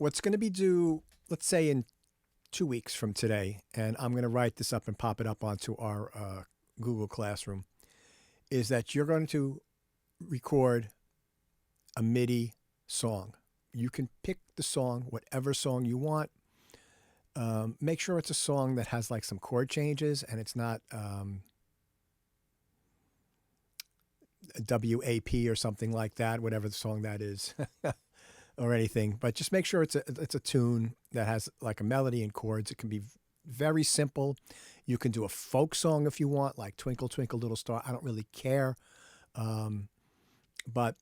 what's going to be due, let's say in 2 weeks from today, and I'm going to write this up and pop it up onto our Google Classroom, is that you're going to record a MIDI song. You can pick the song, whatever song you want. Make sure it's a song that has like some chord changes and it's not a WAP or something like that, whatever the song that is, or anything. But just make sure it's a tune that has like a melody and chords. It can be very simple. You can do a folk song if you want, like Twinkle Twinkle Little Star. I don't really care, but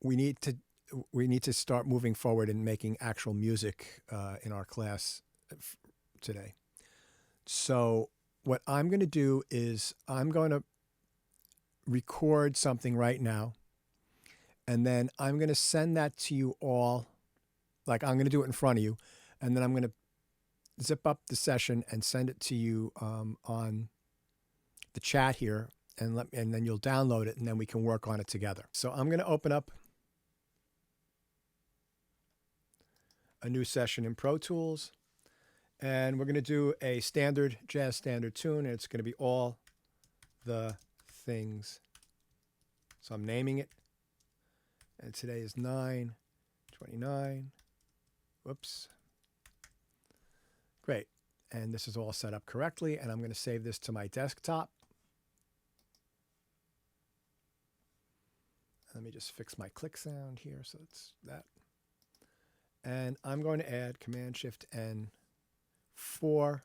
we need to start moving forward and making actual music in our class today. So what I'm going to do is I'm going to record something right now, and then I'm going to send that to you all. Like, I'm going to do it in front of you, and then I'm going to zip up the session and send it to you on the chat here, and then you'll download it, and then we can work on it together. So I'm going to open up a new session in Pro Tools, and we're going to do a standard jazz standard tune, and it's going to be All the Things. So I'm naming it, and today is 9/29. Whoops. Great. And this is all set up correctly, and I'm going to save this to my desktop. Let me just fix my click sound here, so it's that. And I'm going to add Command-Shift-N 4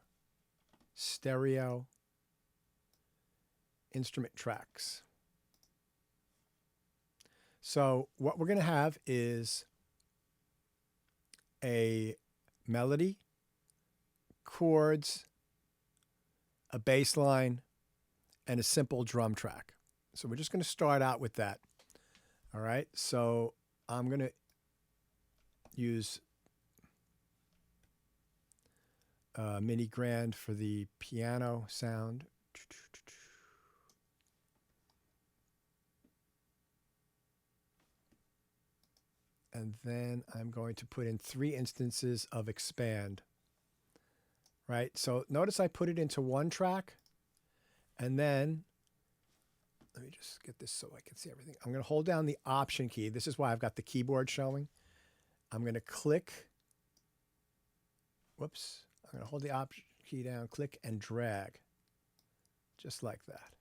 stereo instrument tracks. So what we're going to have is a melody, chords, a bass line, and a simple drum track. So we're just going to start out with that. All right, so I'm going to use Mini Grand for the piano sound. And then I'm going to put in 3 instances of expand. Right, so notice I put it into one track, and then let me just get this so I can see everything. I'm going to hold down the Option key. This is why I've got the keyboard showing. I'm going to click. Whoops. I'm going to hold the Option key down, click, and drag. Just like that.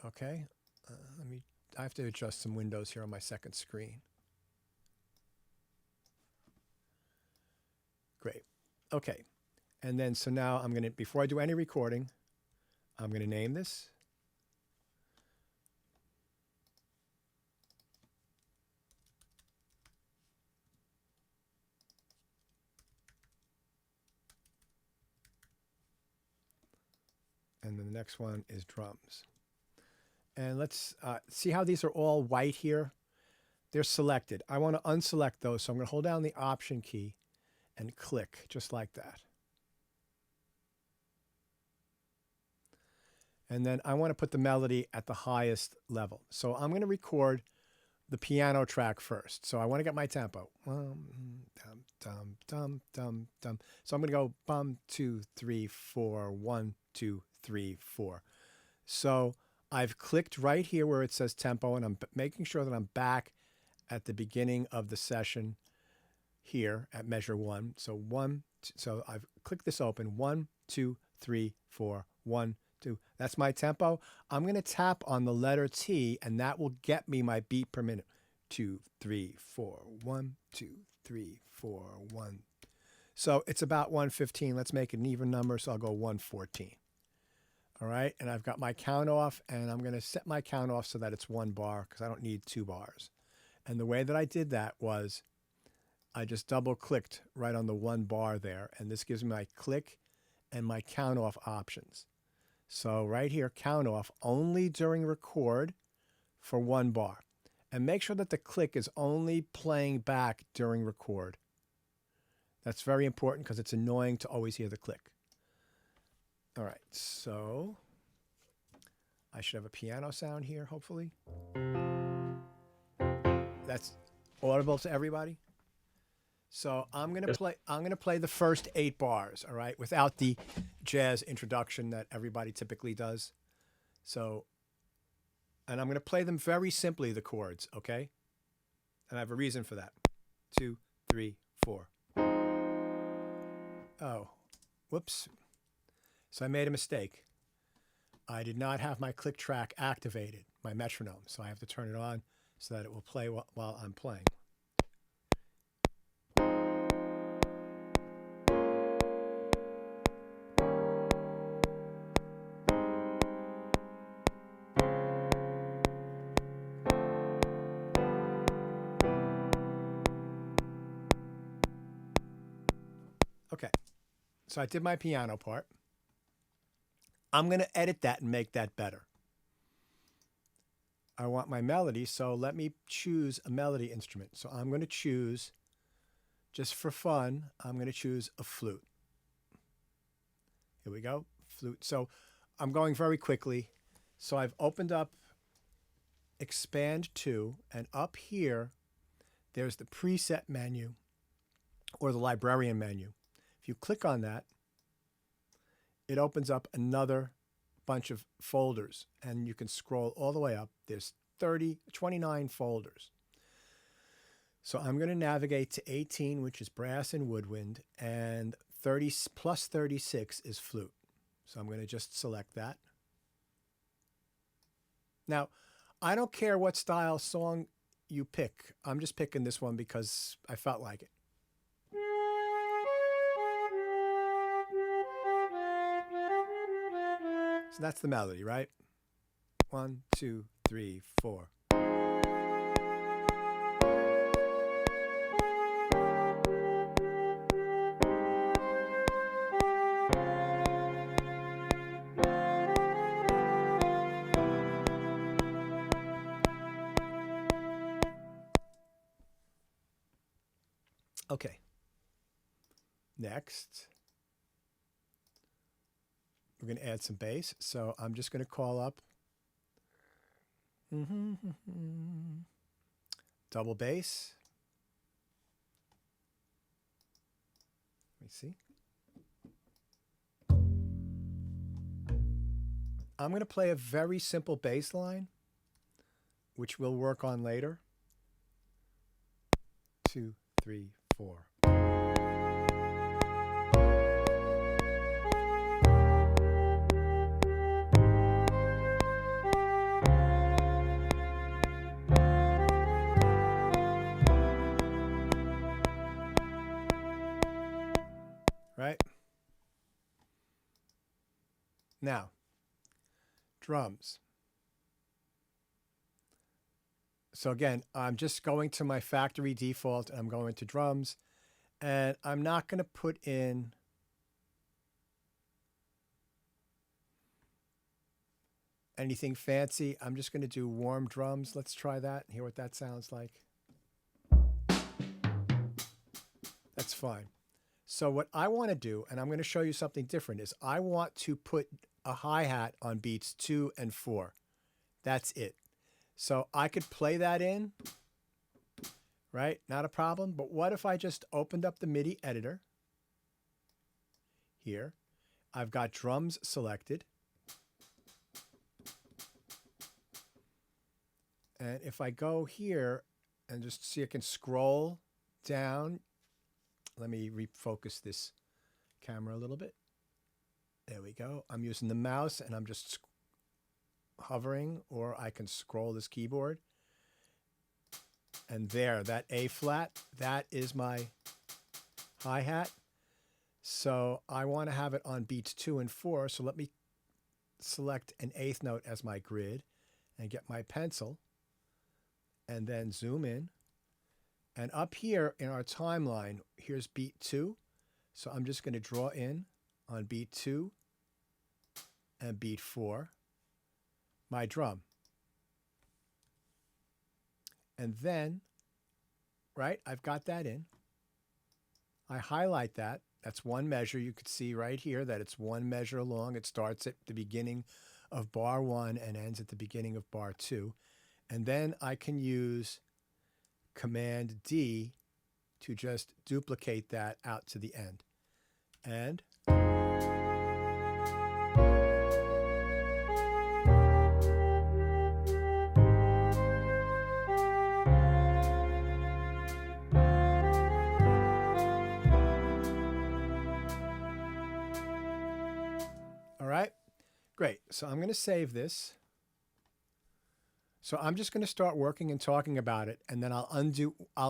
Okay. I have to adjust some windows here on my second screen. Great. Okay. And then, so now I'm going to, before I do any recording, I'm going to name this. And then the next one is drums. And let's see how these are all white here. They're selected. I want to unselect those, so I'm going to hold down the Option key and click, just like that. And then I want to put the melody at the highest level. So I'm going to record the piano track first. So I want to get my tempo. Dum, dum, dum, dum, dum. So I'm going to go bum, 2, 3, 4, 1, 2, 3, 4. So I've clicked right here where it says tempo, and I'm making sure that I'm back at the beginning of the session here at measure 1. So so I've clicked this open. 1, 2, 3, 4, 1, 2. That's my tempo. I'm going to tap on the letter T, and that will get me my beat per minute. 2, 3, 4, 1, 2, 3, 4, 1. So it's about 115. Let's make it an even number, so I'll go 114. All right, and I've got my count off, and I'm going to set my count off so that it's 1 bar because I don't need 2 bars. And the way that I did that was I just double clicked right on the 1 bar there, and this gives me my click and my count off options. So right here, count off only during record for 1 bar. And make sure that the click is only playing back during record. That's very important because it's annoying to always hear the click. All right, so I should have a piano sound here, hopefully. That's audible to everybody. So I'm gonna play the first 8 bars, all right, without the jazz introduction that everybody typically does. So, and I'm gonna play them very simply, the chords, okay? And I have a reason for that. 2, 3, 4. Oh, whoops. So I made a mistake. I did not have my click track activated, my metronome. So I have to turn it on so that it will play while I'm playing. Okay, so I did my piano part. I'm going to edit that and make that better. I want my melody, so let me choose a melody instrument. So I'm going to choose, just for fun, I'm going to choose a flute. Here we go, flute. So I'm going very quickly. So I've opened up Expand 2, and up here, there's the preset menu or the librarian menu. If you click on that, it opens up another bunch of folders, and you can scroll all the way up. There's 29 folders. So I'm going to navigate to 18, which is brass and woodwind, and 30 plus 36 is flute. So I'm going to just select that. Now, I don't care what style song you pick. I'm just picking this one because I felt like it. So that's the melody, right? 1, 2, 3, 4. Okay. Next, we're going to add some bass. So I'm just going to call up double bass. Let me see. I'm going to play a very simple bass line, which we'll work on later. 2, 3, 4. Right? Now, drums. So again, I'm just going to my factory default. I'm going to drums, and I'm not going to put in anything fancy. I'm just going to do warm drums. Let's try that and hear what that sounds like. That's fine. So what I want to do, and I'm going to show you something different, is I want to put a hi-hat on beats 2 and 4. That's it. So I could play that in, right? Not a problem. But what if I just opened up the MIDI editor here? I've got drums selected. And if I go here and just see, I can scroll down. Let me refocus this camera a little bit. There we go. I'm using the mouse and I'm just hovering, or I can scroll this keyboard. And there, that A flat, that is my hi-hat. So I want to have it on beats 2 and 4. So let me select an 8th note as my grid and get my pencil and then zoom in. And up here in our timeline, here's beat 2. So I'm just going to draw in on beat 2 and beat 4 my drum. And then, right, I've got that in. I highlight that. That's one measure. You could see right here that it's one measure long. It starts at the beginning of bar 1 and ends at the beginning of bar 2. And then I can use Command D to just duplicate that out to the end. And all right, great. So I'm going to save this. So I'm just going to start working and talking about it, and then I'll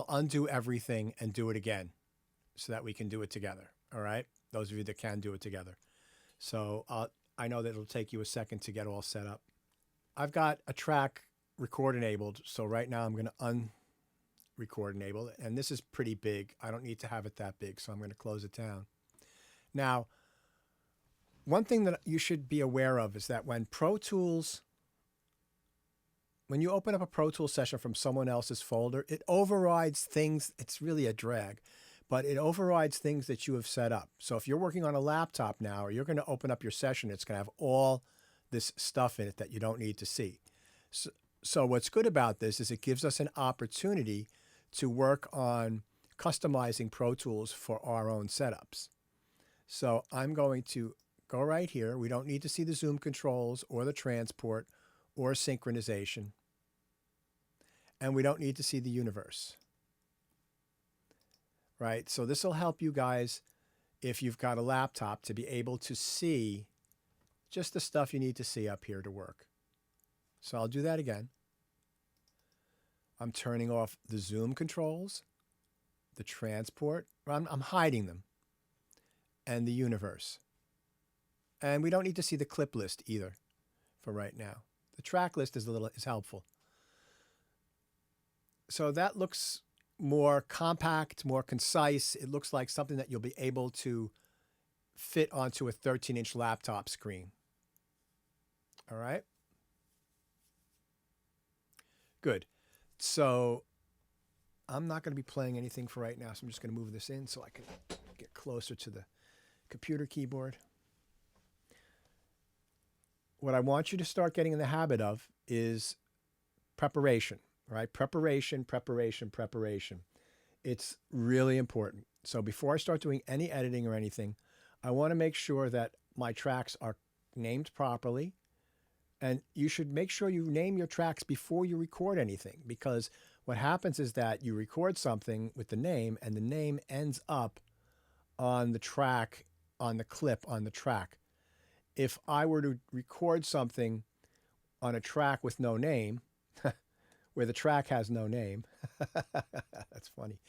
undo everything and do it again so that we can do it together. All right? Those of you that can do it together. So I know that it'll take you a second to get all set up. I've got a track record enabled. So right now I'm going to unrecord enable it. And this is pretty big. I don't need to have it that big. So I'm going to close it down. Now, one thing that you should be aware of is that when you open up a Pro Tools session from someone else's folder, it overrides things. It's really a drag, but it overrides things that you have set up. So if you're working on a laptop now, or you're going to open up your session, it's going to have all this stuff in it that you don't need to see. So what's good about this is it gives us an opportunity to work on customizing Pro Tools for our own setups. So I'm going to go right here. We don't need to see the zoom controls or the transport or synchronization. And we don't need to see the universe. Right? So this will help you guys, if you've got a laptop, to be able to see just the stuff you need to see up here to work. So I'll do that again. I'm turning off the zoom controls, the transport. I'm hiding them. And the universe. And we don't need to see the clip list either for right now. The track list is helpful. So that looks more compact, more concise. It looks like something that you'll be able to fit onto a 13-inch laptop screen. All right. Good. So I'm not going to be playing anything for right now, so I'm just going to move this in so I can get closer to the computer keyboard. What I want you to start getting in the habit of is preparation, right? Preparation. It's really important. So before I start doing any editing or anything, I want to make sure that my tracks are named properly. And you should make sure you name your tracks before you record anything, because what happens is that you record something with the name and the name ends up on the track, on the clip, on the track. If I were to record something on a track with no name, where the track has no name, that's funny.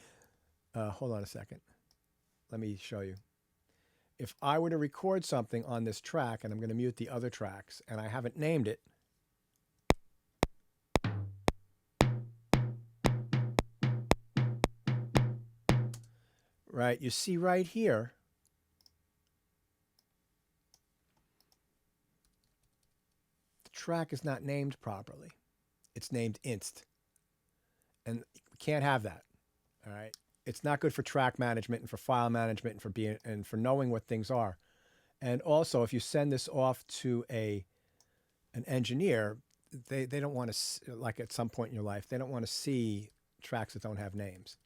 Hold on a second. Let me show you. If I were to record something on this track, and I'm going to mute the other tracks, and I haven't named it, right, you see right here, track is not named properly. It's named inst. And we can't have that. All right. It's not good for track management and for file management and for knowing what things are. And also, if you send this off to an engineer, they don't want to, like at some point in your life, they don't want to see tracks that don't have names.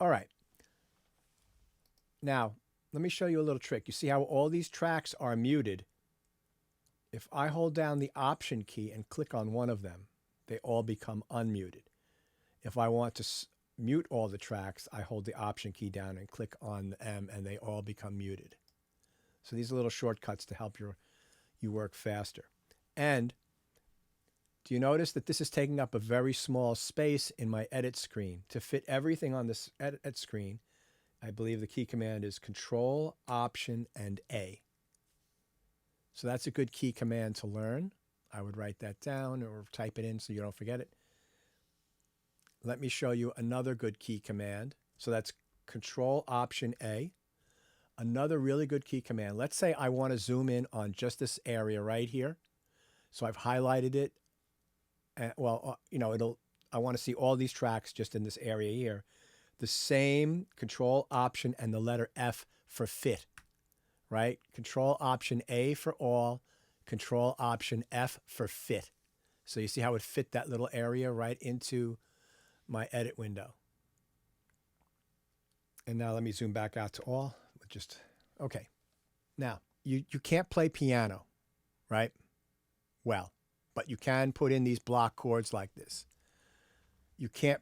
All right. Now, let me show you a little trick. You see how all these tracks are muted? If I hold down the Option key and click on one of them, they all become unmuted. If I want to mute all the tracks, I hold the Option key down and click on the M, and they all become muted. So these are little shortcuts to help you work faster. And do you notice that this is taking up a very small space in my edit screen? To fit everything on this edit screen, I believe the key command is Control, Option, and A. So that's a good key command to learn. I would write that down or type it in so you don't forget it. Let me show you another good key command. So that's Control, Option, A. Another really good key command. Let's say I want to zoom in on just this area right here. So I've highlighted it. And, well, I want to see all these tracks just in this area here. The same Control, Option, and the letter F for fit. Right? Control, Option, A for all, Control, Option, F for fit. So you see how it fit that little area right into my edit window. And now let me zoom back out to all. Just, okay. Now, you can't play piano, right? Well, but you can put in these block chords like this. You can't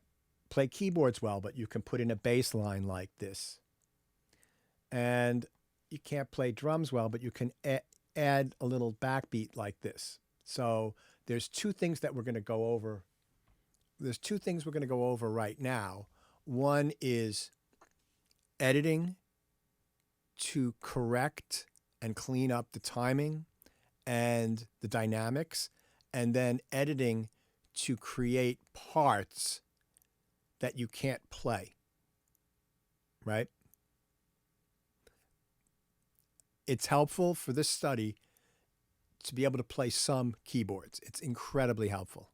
play keyboards well, but you can put in a bass line like this. And you can't play drums well, but you can add a little backbeat like this. So there's two things that we're going to go over. There's two things we're going to go over right now. One is editing to correct and clean up the timing and the dynamics, and then editing to create parts that you can't play, right? It's helpful for this study to be able to play some keyboards. It's incredibly helpful.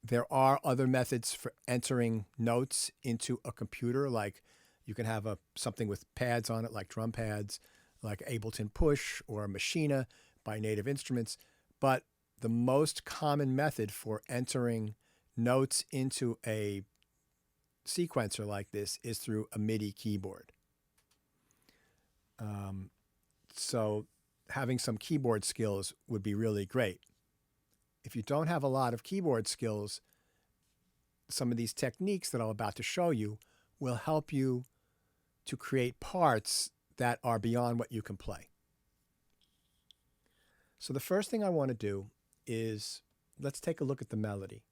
There are other methods for entering notes into a computer, like you can have something with pads on it, like drum pads, like Ableton Push or Machina by Native Instruments. But the most common method for entering notes into a sequencer like this is through a MIDI keyboard. So having some keyboard skills would be really great. If you don't have a lot of keyboard skills, some of these techniques that I'm about to show you will help you to create parts that are beyond what you can play. So the first thing I want to do is, let's take a look at the melody.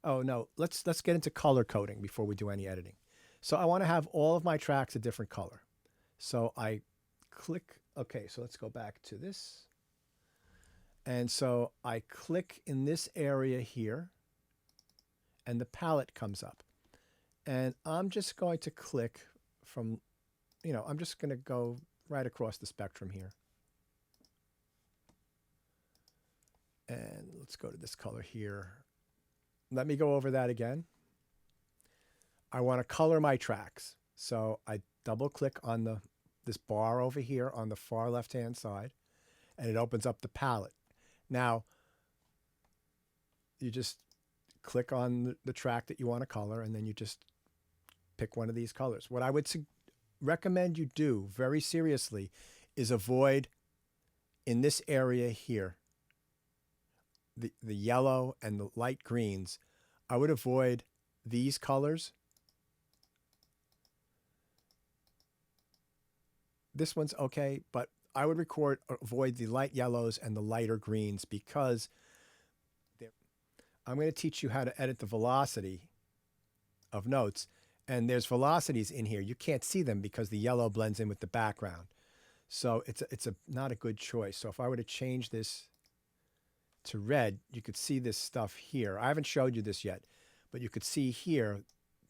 Oh no, let's get into color coding before we do any editing. So I want to have all of my tracks a different color. So I click, okay, so let's go back to this. And so I click in this area here, and the palette comes up. And I'm just going to click from, I'm just going to go right across the spectrum here. And let's go to this color here. Let me go over that again. I want to color my tracks. So I double click on this bar over here on the far left-hand side, and it opens up the palette. Now, you just click on the track that you want to color, and then you just pick one of these colors. What I would recommend you do very seriously is avoid, in this area here, the yellow and the light greens. I would avoid these colors. This one's okay, but I would avoid the light yellows and the lighter greens, because I'm going to teach you how to edit the velocity of notes. And there's velocities in here. You can't see them because the yellow blends in with the background. So it's not a good choice. So if I were to change this to red, you could see this stuff here. I haven't showed you this yet, but you could see here,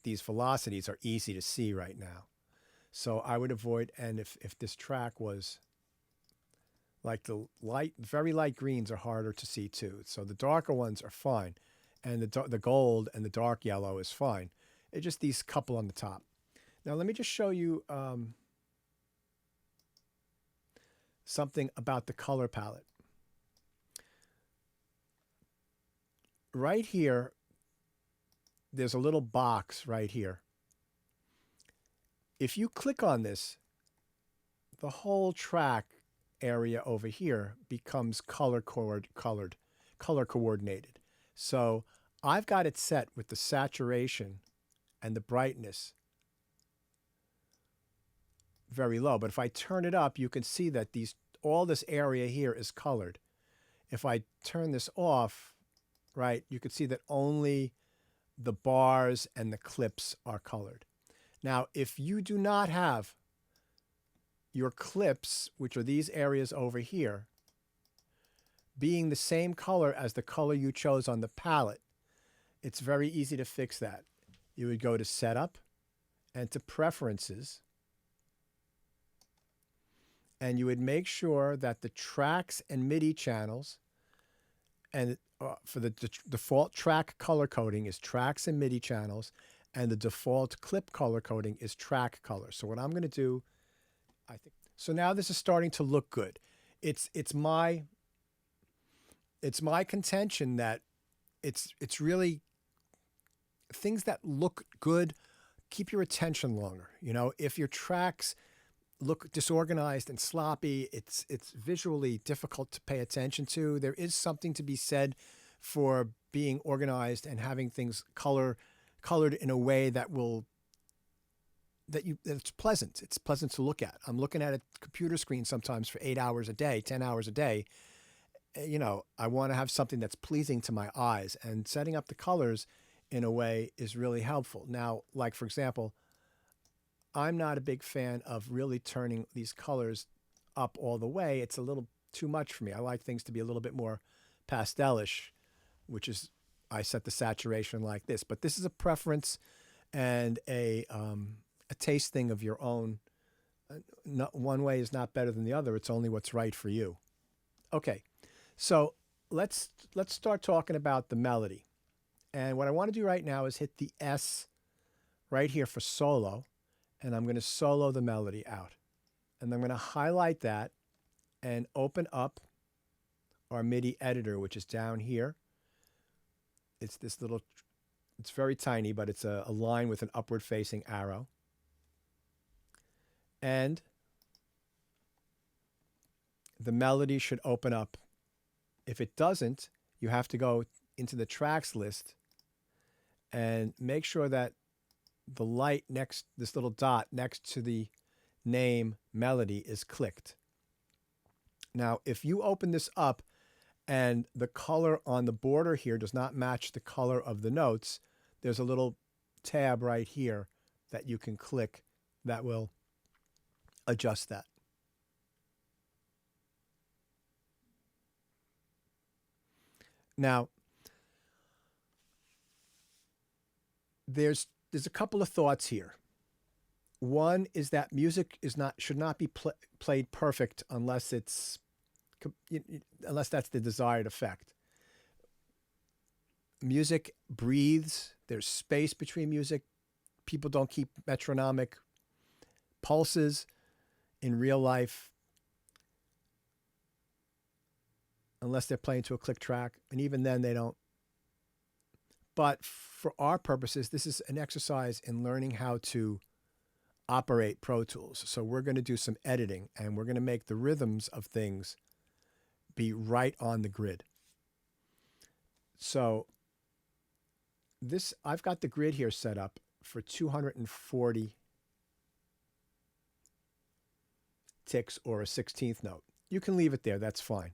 these velocities are easy to see right now. So I would avoid, and if this track was like the very light greens are harder to see too. So the darker ones are fine. And the gold and the dark yellow is fine. It's just these couple on the top. Now let me just show you something about the color palette. Right here, there's a little box right here. If you click on this, the whole track area over here becomes color coordinated. So I've got it set with the saturation and the brightness very low. But if I turn it up, you can see that all this area here is colored. If I turn this off, right, you can see that only the bars and the clips are colored. Now, if you do not have your clips, which are these areas over here, being the same color as the color you chose on the palette, it's very easy to fix that. You would go to Setup and to Preferences, and you would make sure that the tracks and MIDI channels, and for the default track color coding is tracks and MIDI channels, and the default clip color coding is track color. So what I'm going to do, so now this is starting to look good. It's my contention that it's really things that look good keep your attention longer. You know, if your tracks look disorganized and sloppy, it's visually difficult to pay attention to. There is something to be said for being organized and having things colored in a way that it's pleasant. It's pleasant to look at. I'm looking at a computer screen sometimes for 8 hours a day, 10 hours a day. You know, I want to have something that's pleasing to my eyes, and setting up the colors in a way is really helpful. Now, like for example, I'm not a big fan of really turning these colors up all the way. It's a little too much for me. I like things to be a little bit more pastelish, which is, I set the saturation like this. But this is a preference and a taste thing of your own. Not, one way is not better than the other. It's only what's right for you. Okay, so let's start talking about the melody. And what I want to do right now is hit the S right here for solo. And I'm going to solo the melody out. And I'm going to highlight that and open up our MIDI editor, which is down here. It's this little, it's very tiny, but it's a line with an upward facing arrow. And the melody should open up. If it doesn't, you have to go into the tracks list and make sure that the light next, this little dot next to the name melody is clicked. Now, if you open this up and the color on the border here does not match the color of the notes, there's a little tab right here that you can click that will adjust that. Now, there's a couple of thoughts here. One is that music should not be played perfect unless that's the desired effect. Music breathes. There's space between music. People don't keep metronomic pulses in real life unless they're playing to a click track, and even then they don't. But for our purposes, this is an exercise in learning how to operate Pro Tools. So we're going to do some editing, and we're going to make the rhythms of things be right on the grid. So I've got the grid here set up for 240 ticks or a 16th note. You can leave it there, that's fine.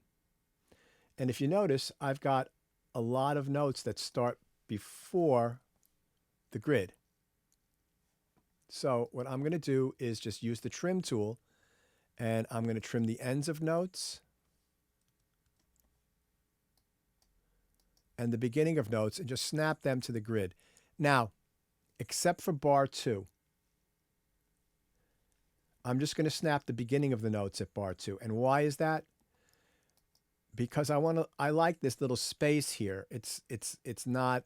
And if you notice, I've got a lot of notes that start before the grid. So what I'm going to do is just use the trim tool, and I'm going to trim the ends of notes and the beginning of notes and just snap them to the grid. Now, except for bar 2, I'm just going to snap the beginning of the notes at bar 2. And why is that? Because I like this little space here. It's not,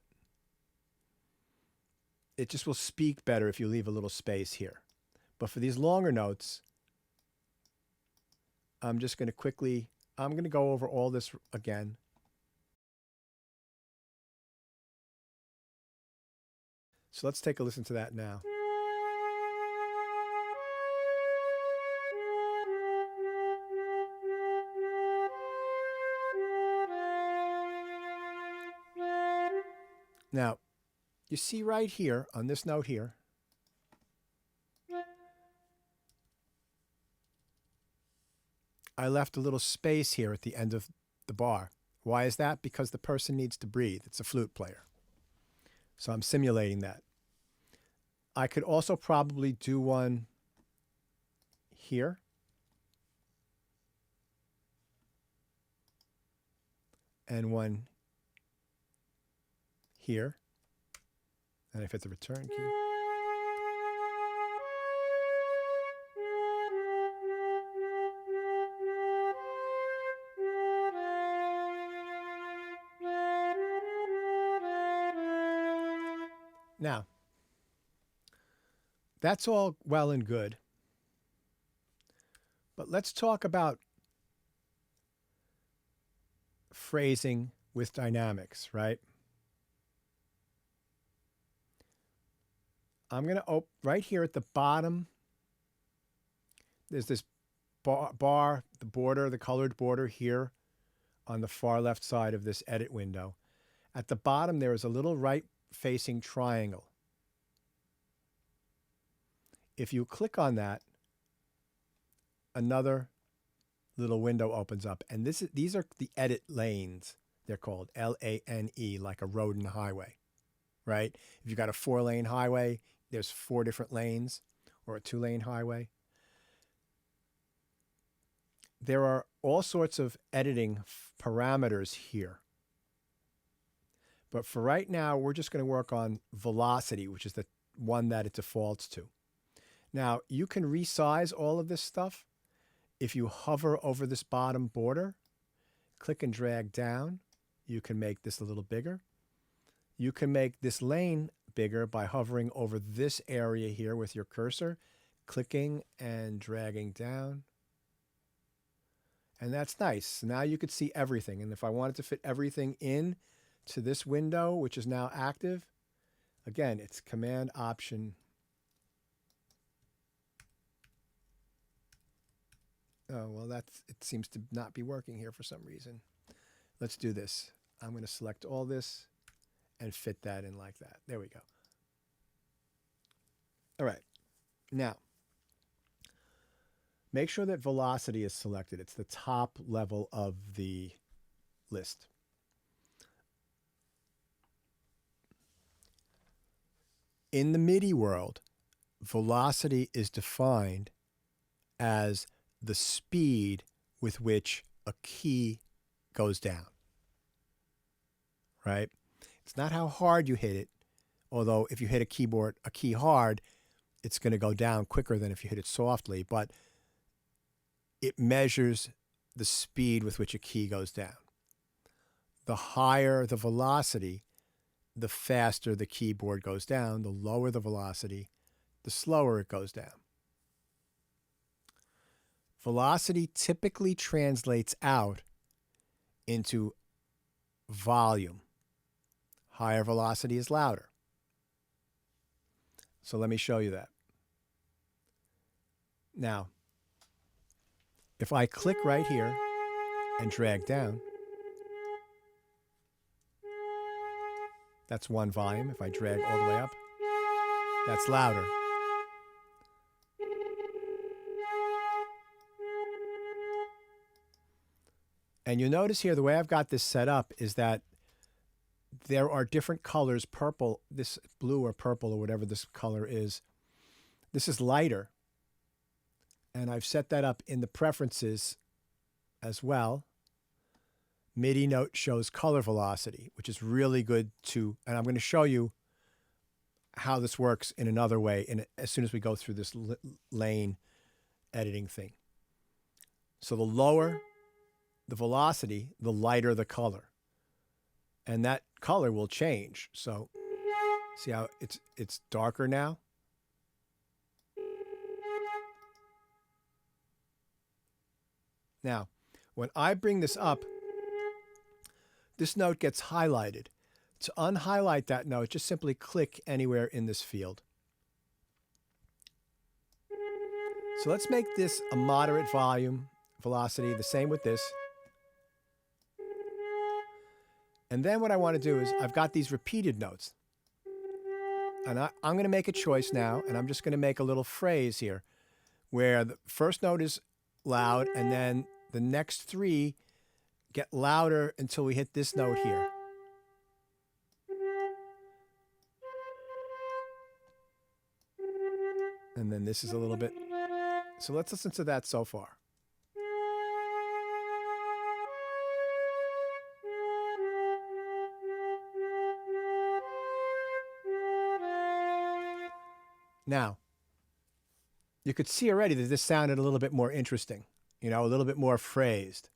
it just will speak better if you leave a little space here. But for these longer notes, I'm just going to I'm going to go over all this again. So let's take a listen to that now. Now, you see right here on this note here, I left a little space here at the end of the bar. Why is that? Because the person needs to breathe. It's a flute player. So I'm simulating that. I could also probably do one here. And one here. And if it's a return key. Now, that's all well and good. But let's talk about phrasing with dynamics, right? I'm going to right here at the bottom, there's this bar, the border, the colored border here on the far left side of this edit window. At the bottom, there is a little right-facing triangle. If you click on that, another little window opens up. And these are the edit lanes. They're called L-A-N-E, like a road and highway, right? If you've got a 4-lane highway, there's 4 different lanes, or a 2-lane highway. There are all sorts of editing parameters here. But for right now, we're just going to work on velocity, which is the one that it defaults to. Now, you can resize all of this stuff. If you hover over this bottom border, click and drag down, you can make this a little bigger. You can make this lane bigger by hovering over this area here with your cursor, clicking and dragging down. And that's nice. Now you could see everything. And if I wanted to fit everything in to this window, which is now active, again, it's Command Option. Oh, well, it seems to not be working here for some reason. Let's do this. I'm going to select all this and fit that in like that. There we go. All right. Now, make sure that velocity is selected. It's the top level of the list. In the MIDI world, velocity is defined as the speed with which a key goes down, right? It's not how hard you hit it, although if you hit a key hard, it's going to go down quicker than if you hit it softly, but it measures the speed with which a key goes down. The higher the velocity, the faster the keyboard goes down. The lower the velocity, the slower it goes down. Velocity typically translates out into volume. Higher velocity is louder. So let me show you that. Now, if I click right here and drag down, that's one volume. If I drag all the way up, that's louder. And you notice here, the way I've got this set up is that there are different colors, purple, this blue or purple or whatever this color is. This is lighter. And I've set that up in the preferences as well. MIDI note shows color velocity, which is really good to, and I'm going to show you how this works in another way as soon as we go through this lane editing thing. So the lower the velocity, the lighter the color. And that color will change. So see how it's darker now? Now, when I bring this up, this note gets highlighted. To unhighlight that note, just simply click anywhere in this field. So let's make this a moderate volume, velocity, the same with this. And then what I want to do is I've got these repeated notes. And I'm going to make a choice now, and I'm just going to make a little phrase here where the first note is loud, and then the next 3 get louder until we hit this note here. And then this is a little bit. So let's listen to that so far. Now, you could see already that this sounded a little bit more interesting, a little bit more phrased.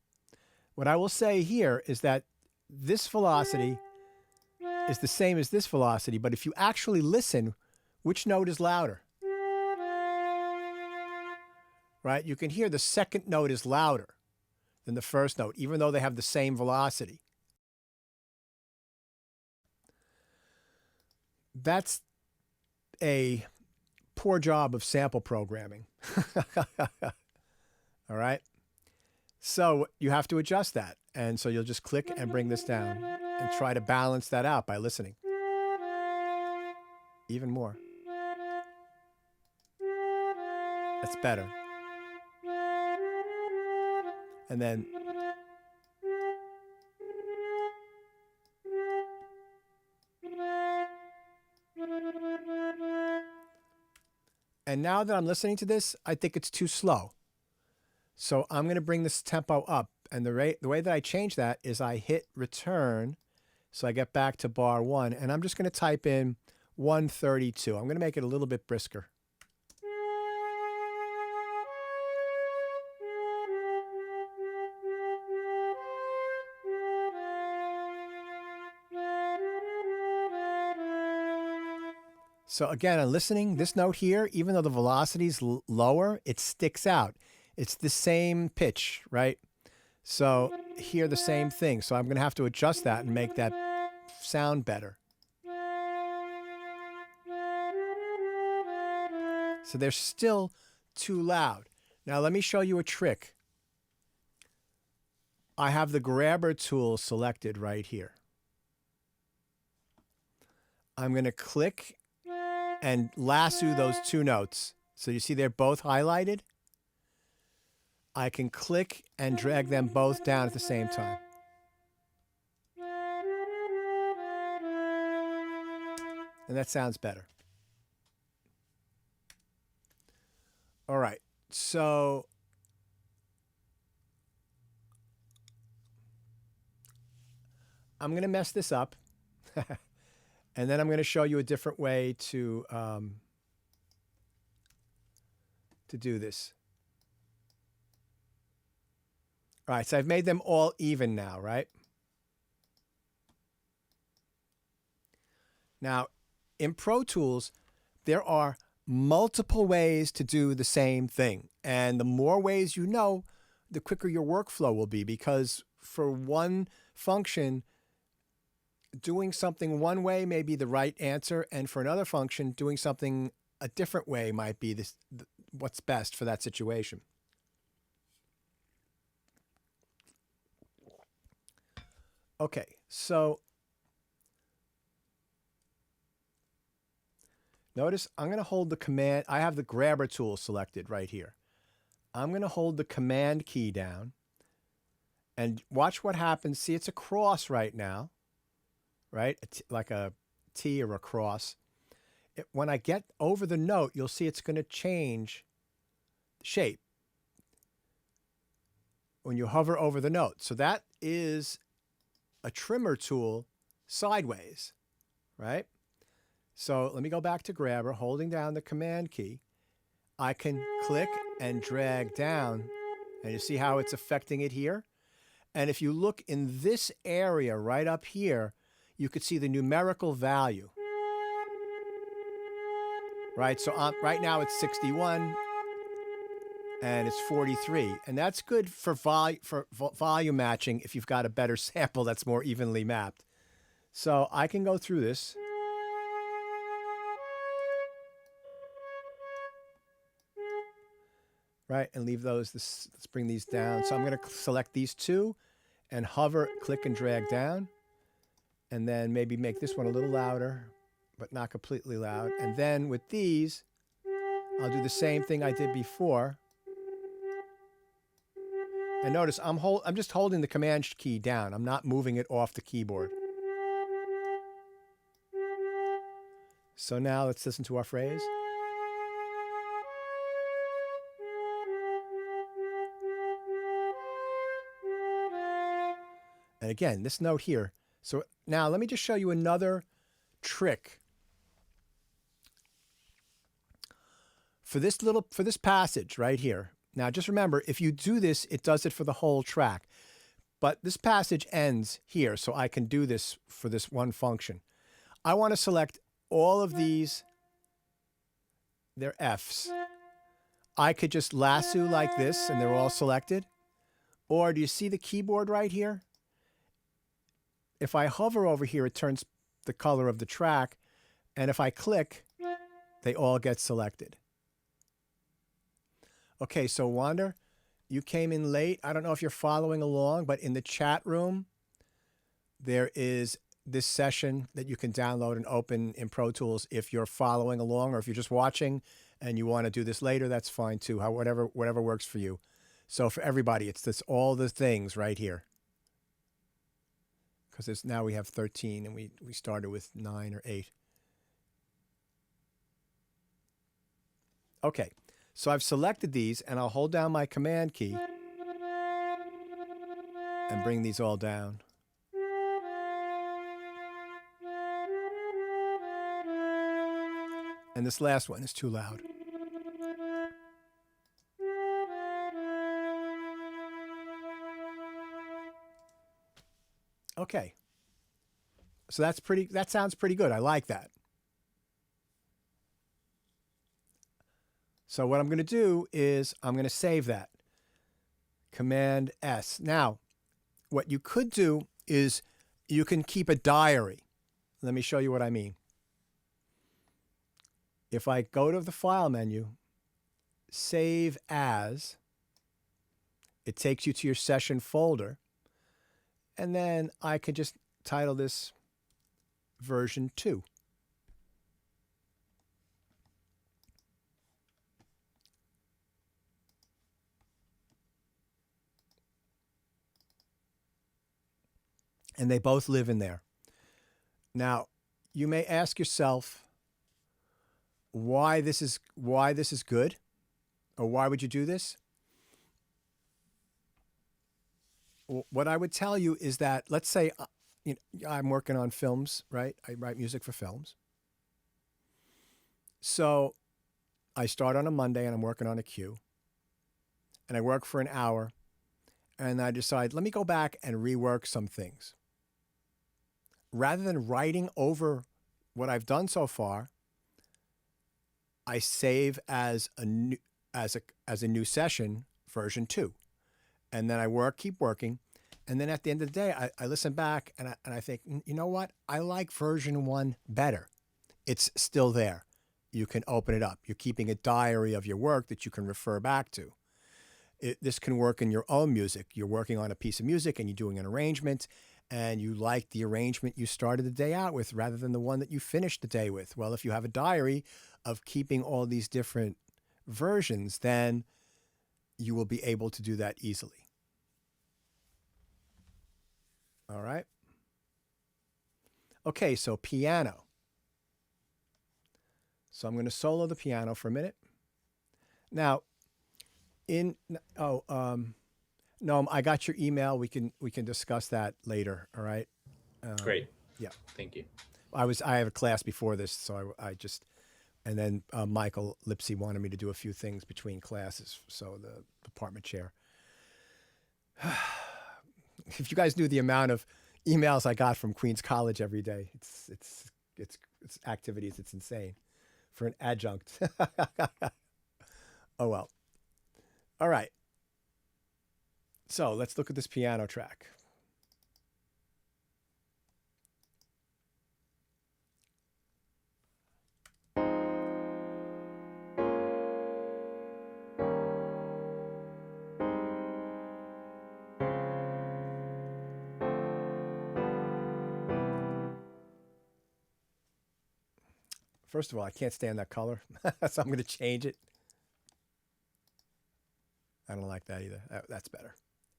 What I will say here is that this velocity is the same as this velocity, but if you actually listen, which note is louder? Right? You can hear the second note is louder than the first note, even though they have the same velocity. That's a poor job of sample programming. All right. So you have to adjust that. And so you'll just click and bring this down and try to balance that out by listening. Even more. That's better. And then now that I'm listening to this, I think it's too slow. So I'm going to bring this tempo up. And the way that I change that is I hit return. So I get back to bar 1. And I'm just going to type in 132. I'm going to make it a little bit brisker. So again, I'm listening, this note here, even though the velocity is lower, it sticks out. It's the same pitch, right? So here, the same thing. So I'm going to have to adjust that and make that sound better. So they're still too loud. Now let me show you a trick. I have the grabber tool selected right here. I'm going to click and lasso those two notes. So you see they're both highlighted. I can click and drag them both down at the same time. And that sounds better. All right, so I'm going to mess this up. And then I'm going to show you a different way to do this. All right, so I've made them all even now, right? Now, in Pro Tools, there are multiple ways to do the same thing. And the more ways you know, the quicker your workflow will be, because for one function, doing something one way may be the right answer, and for another function, doing something a different way might be what's best for that situation. Okay, so notice I'm going to hold the command. I have the grabber tool selected right here. I'm going to hold the command key down and watch what happens. See, it's a cross right now. Right? Like a T or a cross. When I get over the note, you'll see it's going to change shape when you hover over the note. So that is a trimmer tool sideways, right? So let me go back to grabber, holding down the command key. I can click and drag down, and you see how it's affecting it here? And if you look in this area right up here, you could see the numerical value, right? So right now it's 61 and it's 43. And that's good for volume matching if you've got a better sample that's more evenly mapped. So I can go through this. Right, and leave those, let's bring these down. So I'm going to select these two and hover, click and drag down. And then maybe make this one a little louder, but not completely loud. And then with these, I'll do the same thing I did before. And notice I'm just holding the command key down. I'm not moving it off the keyboard. So now let's listen to our phrase. And again, this note here. So now let me just show you another trick. For this passage right here. Now just remember, if you do this, it does it for the whole track. But this passage ends here, so I can do this for this one function. I want to select all of these, they're Fs. I could just lasso like this, and they're all selected. Or do you see the keyboard right here? If I hover over here, it turns the color of the track. And if I click, they all get selected. Okay, so Wander, you came in late. I don't know if you're following along, but in the chat room, there is this session that you can download and open in Pro Tools if you're following along, or if you're just watching and you want to do this later, that's fine too. Whatever works for you. So for everybody, it's this all the things right here. Because now we have 13 and we started with 9 or 8. Okay, so I've selected these and I'll hold down my command key and bring these all down. And this last one is too loud. Okay. So that sounds pretty good. I like that. So what I'm going to do is I'm going to save that. Command S. Now, what you could do is you can keep a diary. Let me show you what I mean. If I go to the File menu, Save As, it takes you to your session folder. And then I could just title this version 2. And they both live in there. Now, you may ask yourself why this is good, or why would you do this? What I would tell you is that, let's say I'm working on films, right? I write music for films. So I start on a Monday and I'm working on a cue. And I work for an hour. And I decide, let me go back and rework some things. Rather than writing over what I've done so far, I save as a new session, version 2. And then I keep working. And then at the end of the day, I listen back and I think, you know what? I like version 1 better. It's still there. You can open it up. You're keeping a diary of your work that you can refer back to. This can work in your own music. You're working on a piece of music and you're doing an arrangement and you like the arrangement you started the day out with rather than the one that you finished the day with. Well, if you have a diary of keeping all these different versions, then you will be able to do that easily. All right. Okay, so piano. So I'm going to solo the piano for a minute. Now, no, I got your email. We can discuss that later. All right. Great. Yeah. Thank you. I have a class before this, so I just, and then Michael Lipsy wanted me to do a few things between classes. So the department chair. If you guys knew the amount of emails I got from Queens College every day, it's activities. It's insane for an adjunct. Oh, well. All right. So let's look at this piano track. First of all, I can't stand that color, so I'm going to change it. I don't like that either. That's better.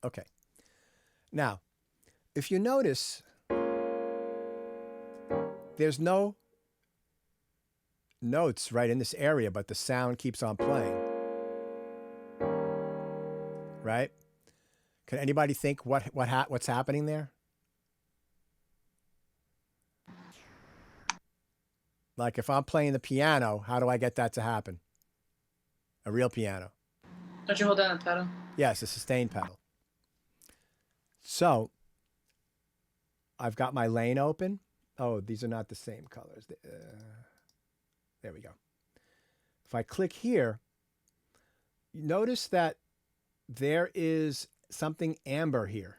Okay. Now, if you notice, there's no notes right in this area, but the sound keeps on playing. Right? Can anybody think what's happening there? Like if I'm playing the piano, how do I get that to happen? A real piano. Don't you hold down the pedal? Yes, a sustain pedal. So I've got my lane open. Oh, these are not the same colors. There we go. If I click here, notice that there is something amber here,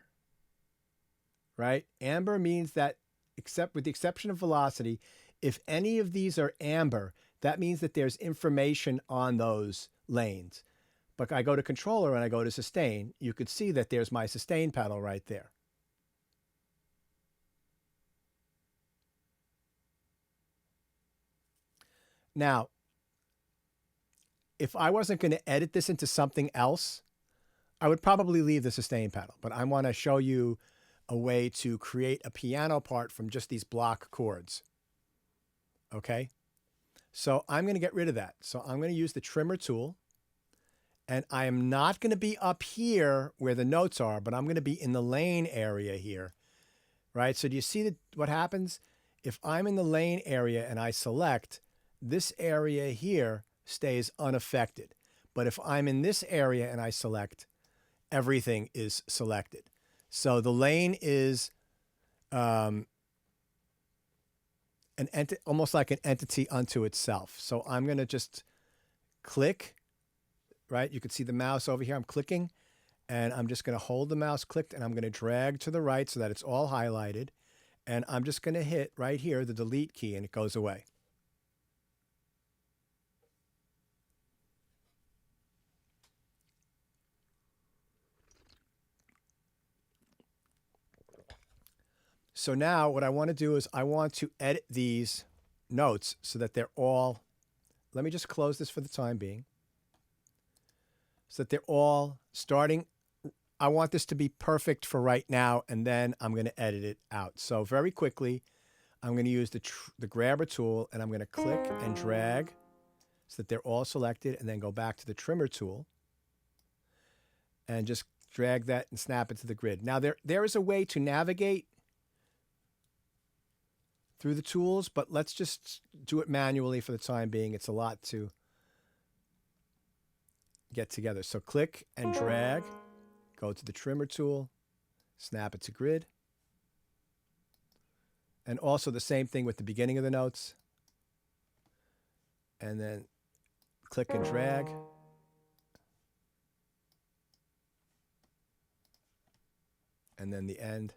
right? Amber means that, except with the exception of velocity, if any of these are amber, that means that there's information on those lanes. But I go to controller and I go to sustain, you could see that there's my sustain pedal right there. Now, if I wasn't going to edit this into something else, I would probably leave the sustain pedal, but I want to show you a way to create a piano part from just these block chords. Okay? So I'm going to get rid of that. So I'm going to use the trimmer tool, and I am not going to be up here where the notes are, but I'm going to be in the lane area here, right? So do you see what happens? If I'm in the lane area and I select, this area here stays unaffected. But if I'm in this area and I select, everything is selected. So the lane is almost like an entity unto itself. So I'm going to just click, right? You can see the mouse over here. I'm clicking, and I'm just going to hold the mouse clicked, and I'm going to drag to the right so that it's all highlighted. And I'm just going to hit right here the delete key, and it goes away. So now what I want to do is I want to edit these notes so that they're all, let me just close this for the time being, so that they're all starting. I want this to be perfect for right now, and then I'm going to edit it out. So very quickly, I'm going to use the grabber tool, and I'm going to click and drag so that they're all selected, and then go back to the trimmer tool and just drag that and snap it to the grid. Now there is a way to navigate through the tools, but let's just do it manually for the time being. It's a lot to get together. So click and drag, go to the trimmer tool, snap it to grid. And also the same thing with the beginning of the notes. And then click and drag. And then the end.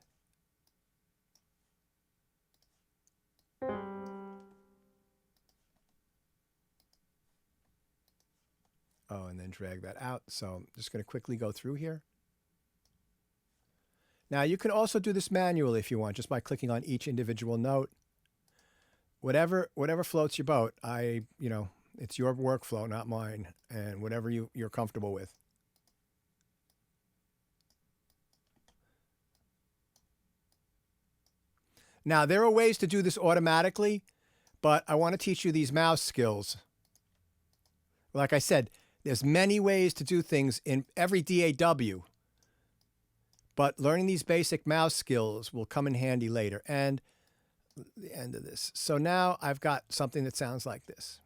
Oh, and then drag that out. So I'm just going to quickly go through here. Now you can also do this manually if you want, just by clicking on each individual note. Whatever floats your boat. It's your workflow, not mine, and whatever you're comfortable with. Now there are ways to do this automatically, but I want to teach you these mouse skills. Like I said, there's many ways to do things in every DAW, but learning these basic mouse skills will come in handy later. And the end of this. So now I've got something that sounds like this.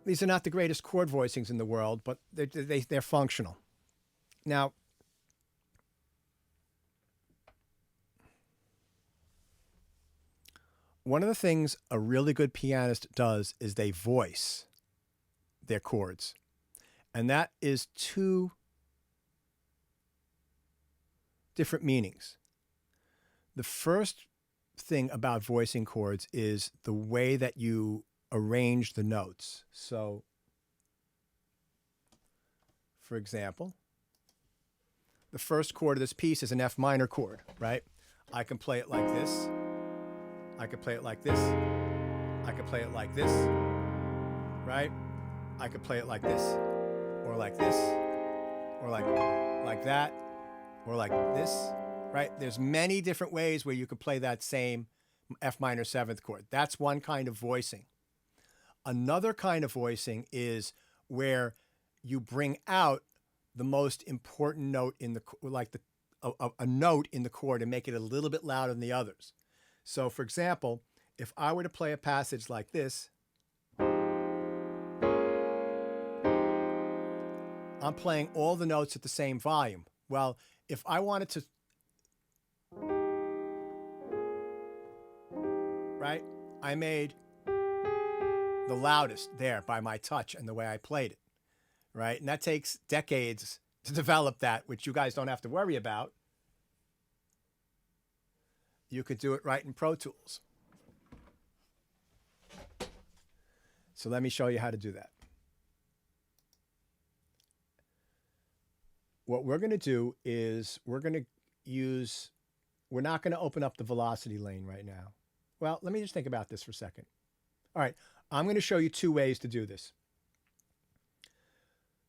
These are not the greatest chord voicings in the world, but they're functional. Now, one of the things a really good pianist does is they voice their chords. And that is two different meanings. The first thing about voicing chords is the way that you arrange the notes. So, for example, the first chord of this piece is an F minor chord, right? I can play it like this. I could play it like this. I could play it like this, right? I could play it like this, or like this, or like that, or like this, right? There's many different ways where you could play that same F minor 7th chord. That's one kind of voicing. Another kind of voicing is where you bring out the most important note in a note in the chord and make it a little bit louder than the others. So, for example, if I were to play a passage like this, I'm playing all the notes at the same volume. Well, if I wanted to, right, I made the loudest there by my touch and the way I played it, right? And that takes decades to develop that, which you guys don't have to worry about. You could do it right in Pro Tools. So let me show you how to do that. What we're going to do is we're not going to open up the velocity lane right now. Well, let me just think about this for a second. All right, I'm going to show you two ways to do this.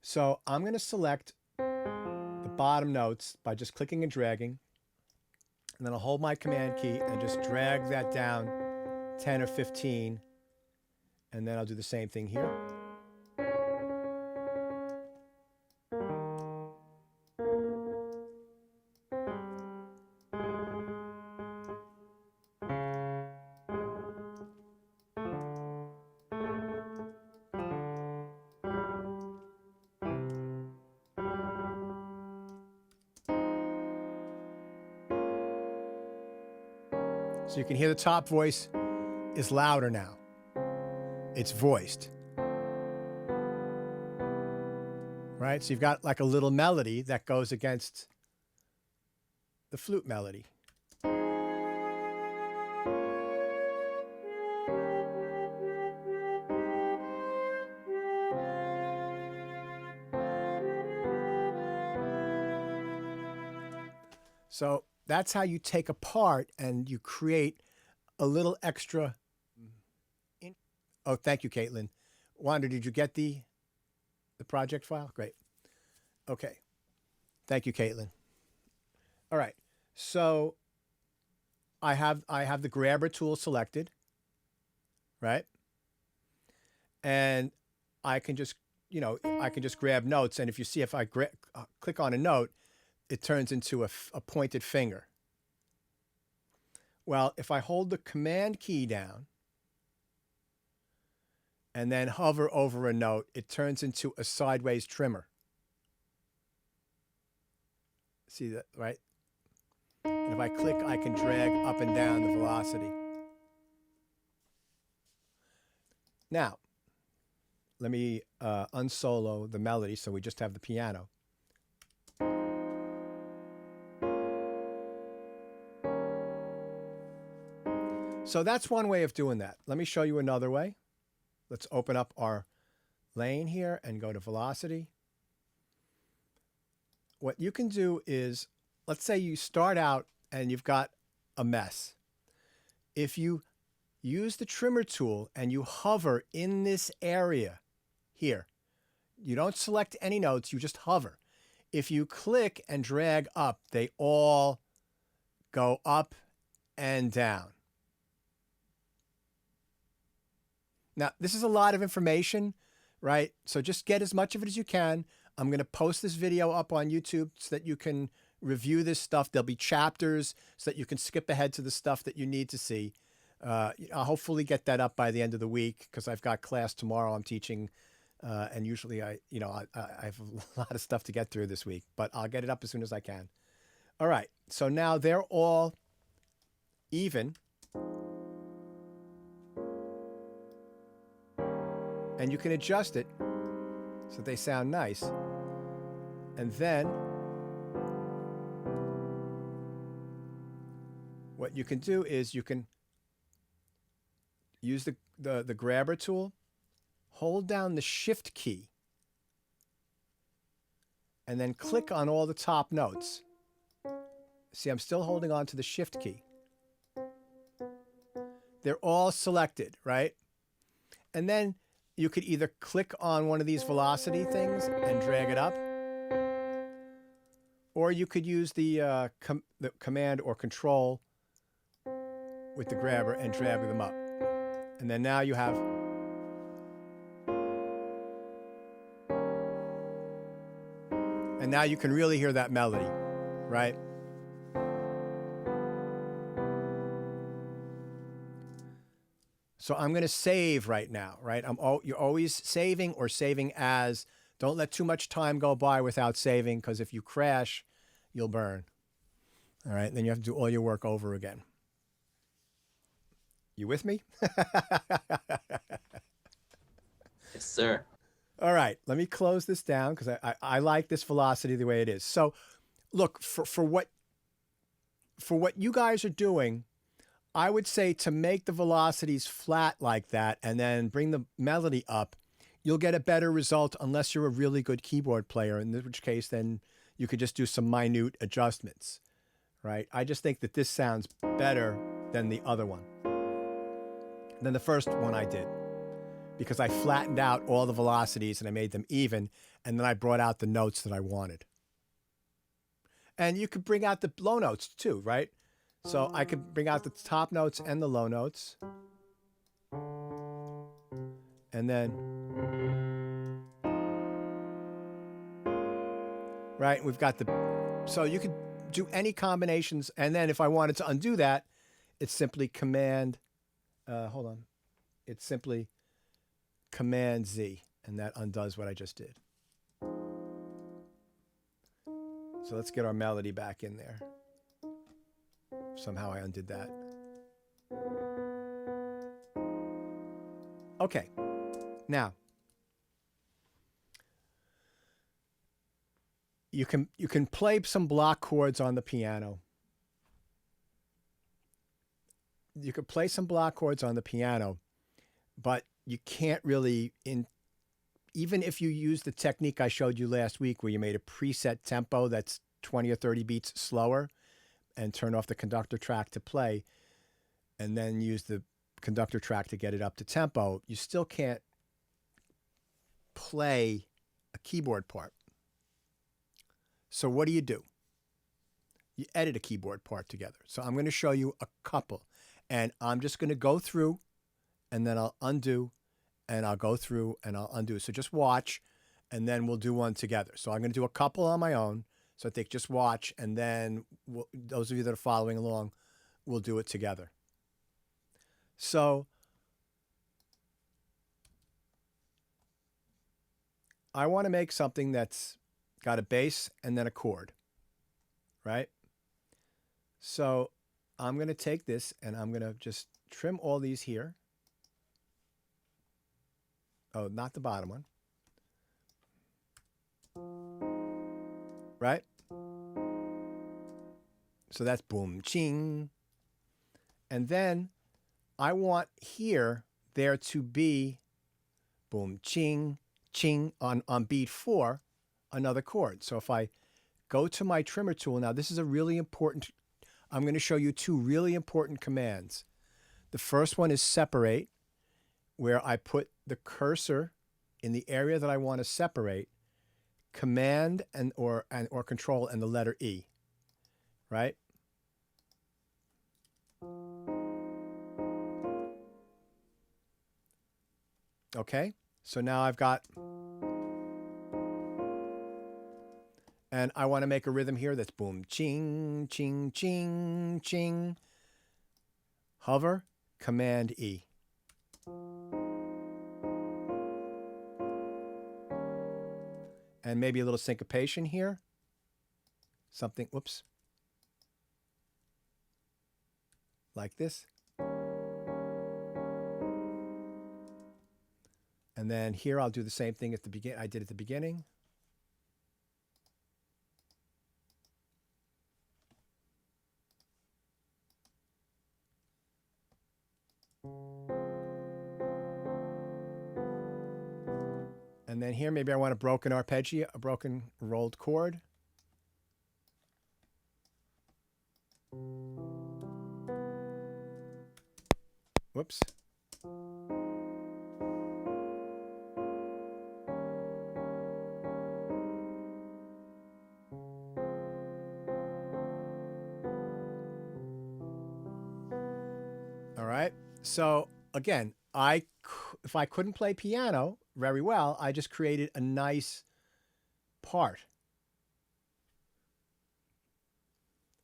So I'm going to select the bottom notes by just clicking and dragging. And then I'll hold my command key and just drag that down 10 or 15. And then I'll do the same thing here. So you can hear the top voice is louder now. It's voiced. Right? So you've got like a little melody that goes against the flute melody. So that's how you take apart and you create a little extra. Oh, thank you, Caitlin. Wanda, did you get the project file? Great. Okay. Thank you, Caitlin. All right. So I have the grabber tool selected, right? And I can just, I can just grab notes. And if you see, if I click on a note, it turns into a pointed finger. Well, if I hold the command key down and then hover over a note, it turns into a sideways trimmer. See that, right? And if I click, I can drag up and down the velocity. Now, let me unsolo the melody so we just have the piano. So that's one way of doing that. Let me show you another way. Let's open up our lane here and go to velocity. What you can do is, let's say you start out and you've got a mess. If you use the trimmer tool and you hover in this area here, you don't select any notes, you just hover. If you click and drag up, they all go up and down. Now, this is a lot of information, right? So just get as much of it as you can. I'm going to post this video up on YouTube so that you can review this stuff. There'll be chapters so that you can skip ahead to the stuff that you need to see. I'll hopefully get that up by the end of the week because I've got class tomorrow. I'm teaching, and usually I have a lot of stuff to get through this week, but I'll get it up as soon as I can. All right, so now they're all even. And you can adjust it so they sound nice. And then what you can do is you can use the grabber tool, hold down the shift key, and then click on all the top notes. See, I'm still holding on to the shift key. They're all selected, right? And then you could either click on one of these velocity things and drag it up, or you could use the command or control with the grabber and drag them up. And then now you have and now you can really hear that melody, right? So I'm going to save right now, right? You're always saving or saving as. Don't let too much time go by without saving, because if you crash, you'll burn. All right, then you have to do all your work over again. You with me? Yes, sir. All right, let me close this down because I like this velocity the way it is. So look, for what you guys are doing, I would say to make the velocities flat like that and then bring the melody up, you'll get a better result unless you're a really good keyboard player, in which case then you could just do some minute adjustments, right? I just think that this sounds better than the other one, than the first one I did, because I flattened out all the velocities and I made them even, and then I brought out the notes that I wanted. And you could bring out the low notes too, right? So I could bring out the top notes and the low notes. And then, right, we've got so you could do any combinations. And then if I wanted to undo that, it's simply Command, hold on. It's simply Command Z, and that undoes what I just did. So let's get our melody back in there. Somehow I undid that. Okay, now you can play some block chords on the piano. You could play some block chords on the piano, but you can't really, even if you use the technique I showed you last week where you made a preset tempo that's 20 or 30 beats slower and turn off the conductor track to play and then use the conductor track to get it up to tempo, you still can't play a keyboard part. So what do? You edit a keyboard part together. So I'm going to show you a couple, and I'm just going to go through and then I'll undo and I'll go through and I'll undo. So just watch and then we'll do one together. So I'm going to do a couple on my own. So I think just watch, and then those of you that are following along, we'll do it together. So I want to make something that's got a bass and then a chord, right? So I'm going to take this and I'm going to just trim all these here. Oh, not the bottom one. Right? So that's boom, ching. And then I want there to be boom, ching, ching on beat 4, another chord. So if I go to my trimmer tool, now this is a really important, I'm going to show you two really important commands. The first one is separate, where I put the cursor in the area that I want to separate, Command or Control and the letter E, right? Okay, so now I've got, and I want to make a rhythm here that's boom, ching, ching, ching, ching. Hover, Command E. And maybe a little syncopation here. Something, whoops. Like this. And then here I'll do the same thing at the beginning I did at the beginning. And then here maybe I want a broken arpeggio, a broken rolled chord. Whoops. All right. So again, if I couldn't play piano very well, I just created a nice part.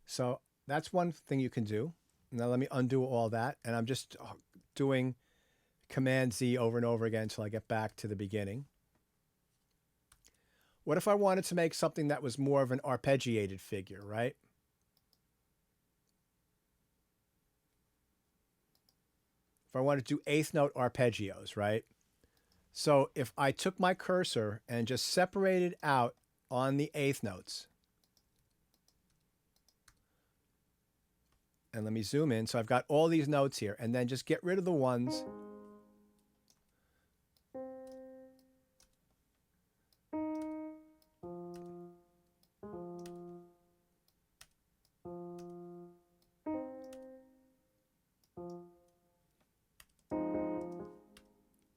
So that's one thing you can do. Now let me undo all that. And I'm just doing Command Z over and over again until I get back to the beginning. What if I wanted to make something that was more of an arpeggiated figure, right? If I wanted to do eighth note arpeggios, right? So if I took my cursor and just separated out on the eighth notes, and let me zoom in. So I've got all these notes here, and then just get rid of the ones.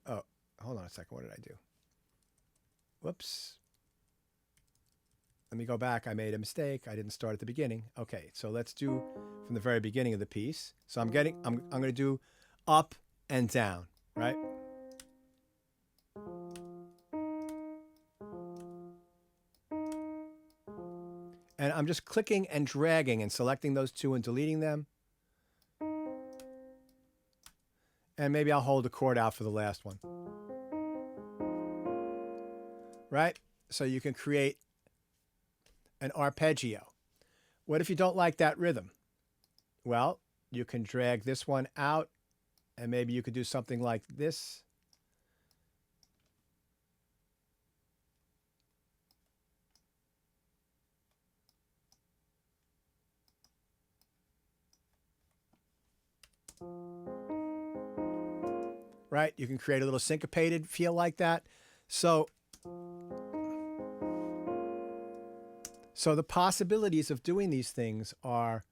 Oh, hold on a second. What did I do? Whoops. Let me go back. I made a mistake. I didn't start at the beginning. Okay, so let's do from the very beginning of the piece. So I'm going to do up and down, right? And I'm just clicking and dragging and selecting those two and deleting them. And maybe I'll hold the chord out for the last one. Right? So you can create an arpeggio. What if you don't like that rhythm? Well, you can drag this one out, and maybe you could do something like this. Right? You can create a little syncopated feel like that. So the possibilities of doing these things are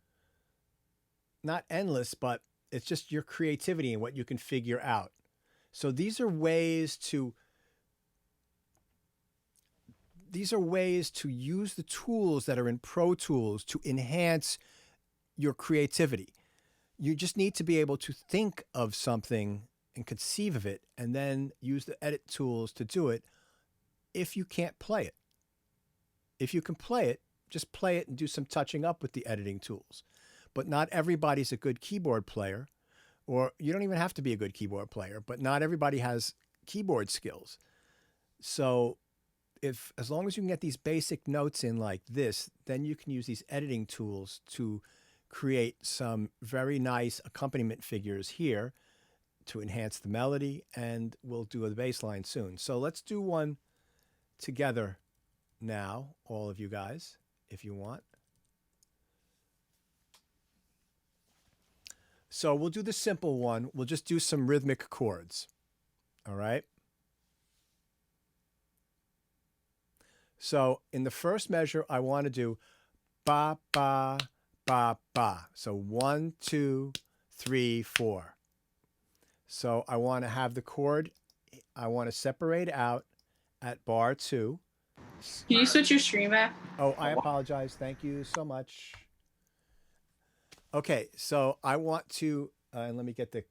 not endless, but it's just your creativity and what you can figure out. So these are ways to use the tools that are in Pro Tools to enhance your creativity. You just need to be able to think of something and conceive of it, and then use the edit tools to do it if you can't play it. If you can play it, just play it and do some touching up with the editing tools. But not everybody's a good keyboard player, or you don't even have to be a good keyboard player, but not everybody has keyboard skills. So as long as you can get these basic notes in like this, then you can use these editing tools to create some very nice accompaniment figures here to enhance the melody, and we'll do a bass line soon. So let's do one together now, all of you guys, if you want. So we'll do the simple one. We'll just do some rhythmic chords. All right? So in the first measure, I want to do ba, ba, ba, ba. So 1, 2, 3, 4. So I want to have the chord, I want to separate out at bar 2. Can you switch your stream back? Oh, I apologize. Thank you so much. Okay, so I want to, and let me get the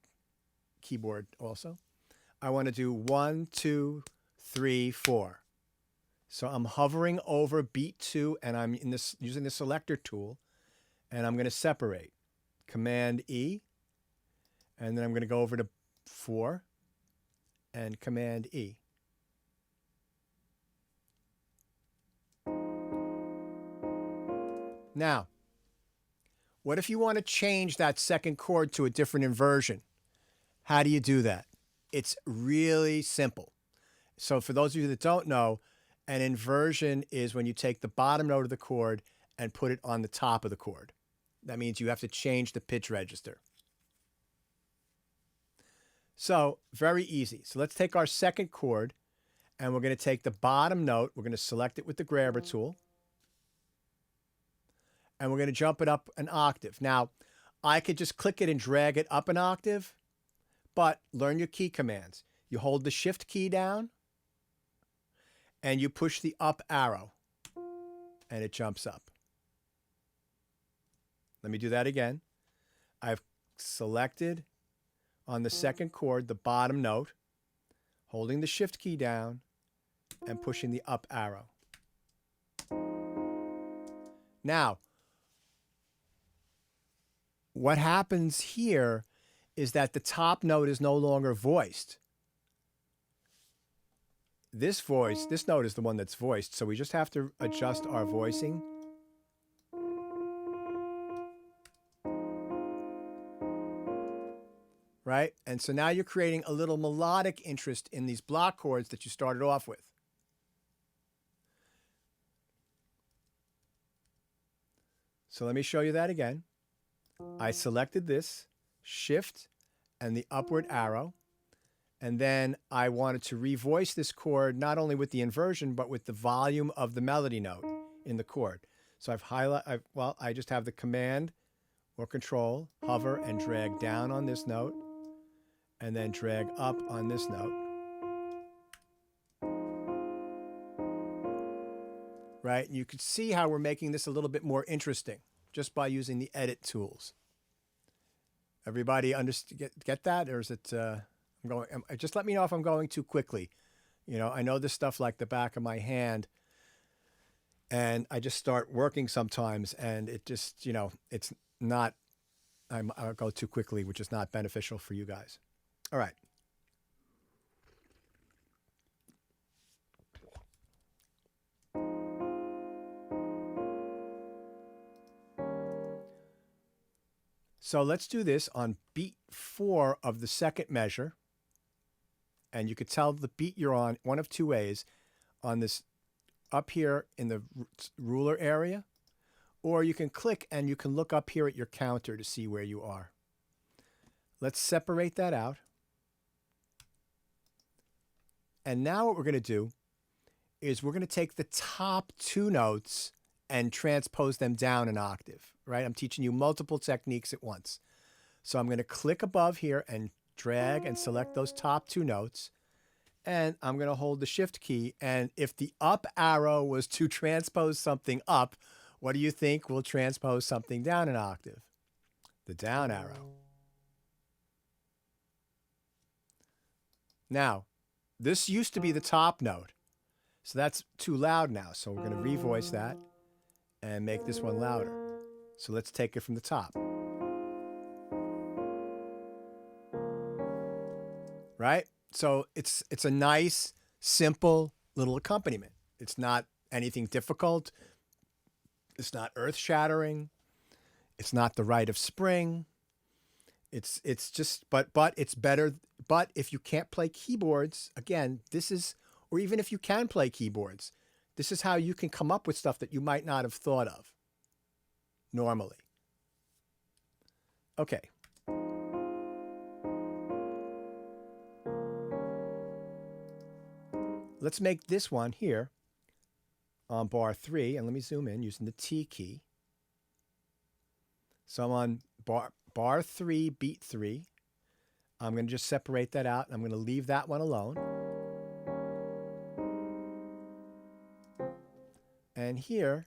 keyboard also. I want to do 1, 2, 3, 4. So I'm hovering over beat 2, and I'm using the selector tool, and I'm going to separate. Command E, and then I'm going to go over to 4 and Command E. Now, what if you want to change that second chord to a different inversion? How do you do that? It's really simple. So for those of you that don't know, an inversion is when you take the bottom note of the chord and put it on the top of the chord. That means you have to change the pitch register. So very easy. So let's take our second chord, and we're going to take the bottom note. We're going to select it with the grabber tool, and we're going to jump it up an octave. Now, I could just click it and drag it up an octave, but learn your key commands. You hold the shift key down, and you push the up arrow, and it jumps up. Let me do that again. I've selected on the second chord the bottom note, holding the shift key down, and pushing the up arrow. Now, what happens here is that the top note is no longer voiced. This note is the one that's voiced, so we just have to adjust our voicing. right? And so now you're creating a little melodic interest in these block chords that you started off with. So let me show you that again. I selected this, Shift, and the upward arrow. And then I wanted to revoice this chord not only with the inversion, but with the volume of the melody note in the chord. So I just have the Command or Control, hover and drag down on this note, and then drag up on this note. Right? And you can see how we're making this a little bit more interesting just by using the edit tools. Everybody get that? Or is it, just let me know if I'm going too quickly. You know, I know this stuff like the back of my hand, and I just start working sometimes, and it just, you know, it's not, I'll go too quickly, which is not beneficial for you guys. All right. So let's do this on beat 4 of the second measure. And you could tell the beat you're on one of two ways, on this up here in the ruler area, or you can click and you can look up here at your counter to see where you are. Let's separate that out. And now what we're going to do is we're going to take the top 2 notes and transpose them down an octave, right? I'm teaching you multiple techniques at once. So I'm going to click above here and drag and select those top 2 notes. And I'm going to hold the Shift key. And if the up arrow was to transpose something up, what do you think will transpose something down an octave? The down arrow. Now, this used to be the top note. So that's too loud now. So we're going to revoice that and make this one louder. So let's take it from the top. Right? So it's a nice, simple little accompaniment. It's not anything difficult. It's not earth-shattering. It's not the Rite of Spring. It's just, but it's better. But if you can't play keyboards, again, this is, or even if you can play keyboards, this is how you can come up with stuff that you might not have thought of normally. Okay. Let's make this one here on bar 3, and let me zoom in using the T key. So I'm on bar 3, beat 3. I'm going to just separate that out, and I'm going to leave that one alone. And here,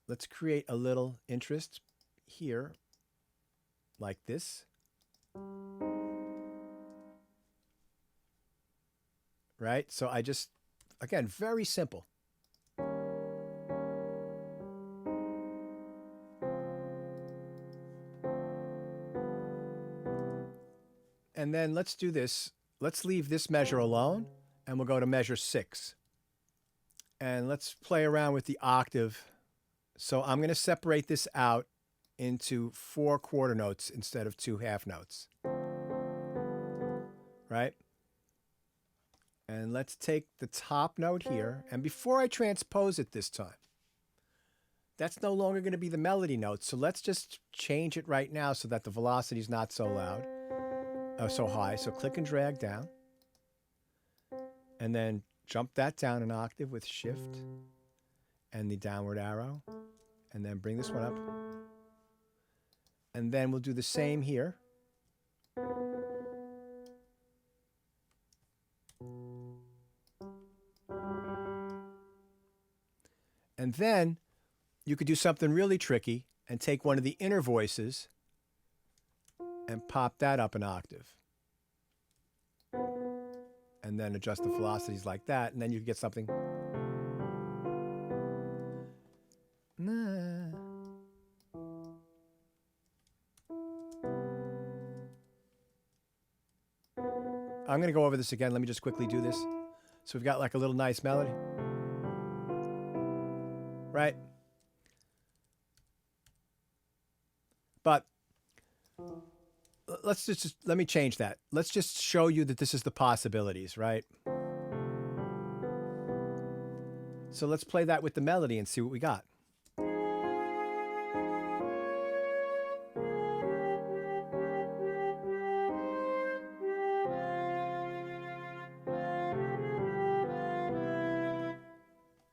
let's create a little interest here, like this. Right? So I just, again, very simple. And then let's do this. Let's leave this measure alone, and we'll go to measure 6. And let's play around with the octave. So I'm going to separate this out into 4 quarter notes instead of 2 half notes. Right? And let's take the top note here. And before I transpose it this time, that's no longer going to be the melody note. So let's just change it right now so that the velocity is not so loud, so high. So click and drag down. And then jump that down an octave with Shift and the downward arrow. And then bring this one up. And then we'll do the same here. And then you could do something really tricky and take one of the inner voices and pop that up an octave. And then adjust the velocities like that, and then you can get something. I'm going to go over this again. Let me just quickly do this. So we've got like a little nice melody. Right? But let's just let me change that. Let's just show you that this is the possibilities, right? So let's play that with the melody and see what we got.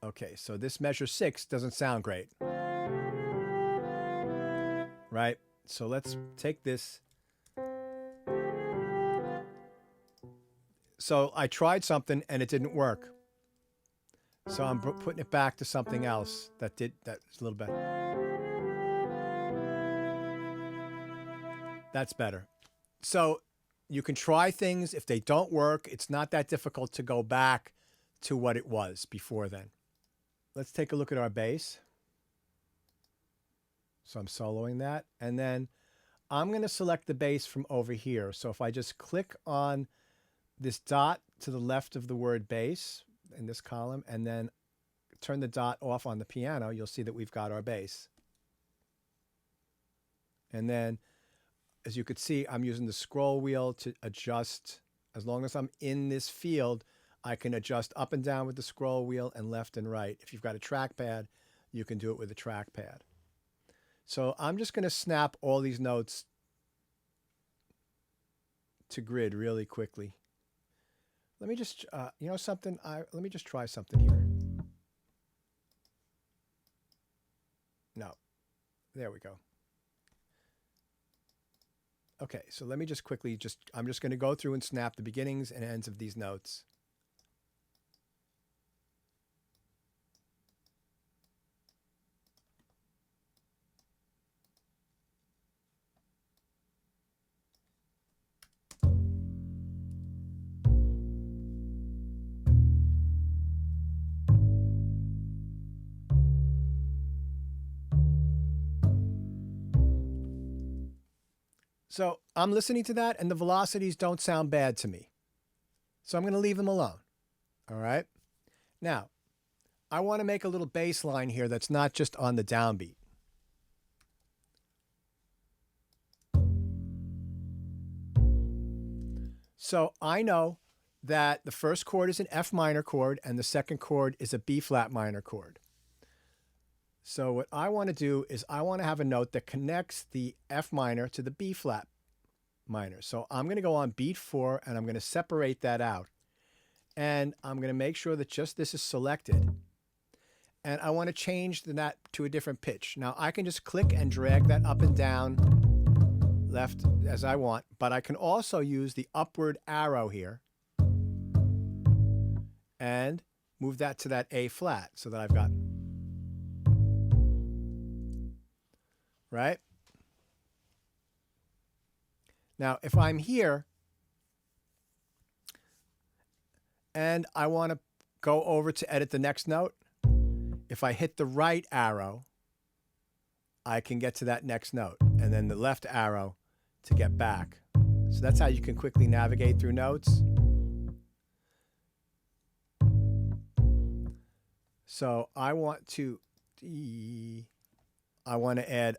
Okay, so this measure 6 doesn't sound great, right? So let's take this. So I tried something and it didn't work. So I'm putting it back to something else that's a little better. That's better. So you can try things. If they don't work, it's not that difficult to go back to what it was before then. Let's take a look at our bass. So I'm soloing that. And then I'm going to select the bass from over here. So if I just click on this dot to the left of the word bass in this column, and then turn the dot off on the piano, you'll see that we've got our bass. And then, as you could see, I'm using the scroll wheel to adjust. As long as I'm in this field, I can adjust up and down with the scroll wheel and left and right. If you've got a trackpad, you can do it with a trackpad. So I'm just going to snap all these notes to grid really quickly. Let me just, you know something? Let me just try something here. No. There we go. Okay, so let me just quickly, I'm just going to go through and snap the beginnings and ends of these notes. So I'm listening to that, and the velocities don't sound bad to me. So I'm going to leave them alone. All right. Now, I want to make a little bass line here that's not just on the downbeat. So I know that the first chord is an F minor chord, and the second chord is a B flat minor chord. So what I want to do is I want to have a note that connects the F minor to the B flat minor. So I'm going to go on beat 4 and I'm going to separate that out. And I'm going to make sure that just this is selected. And I want to change that to a different pitch. Now I can just click and drag that up and down, left as I want, but I can also use the upward arrow here and move that to that A flat so that I've got, right? Now, if I'm here and I want to go over to edit the next note, if I hit the right arrow, I can get to that next note, and then the left arrow to get back. So that's how you can quickly navigate through notes. So I want to add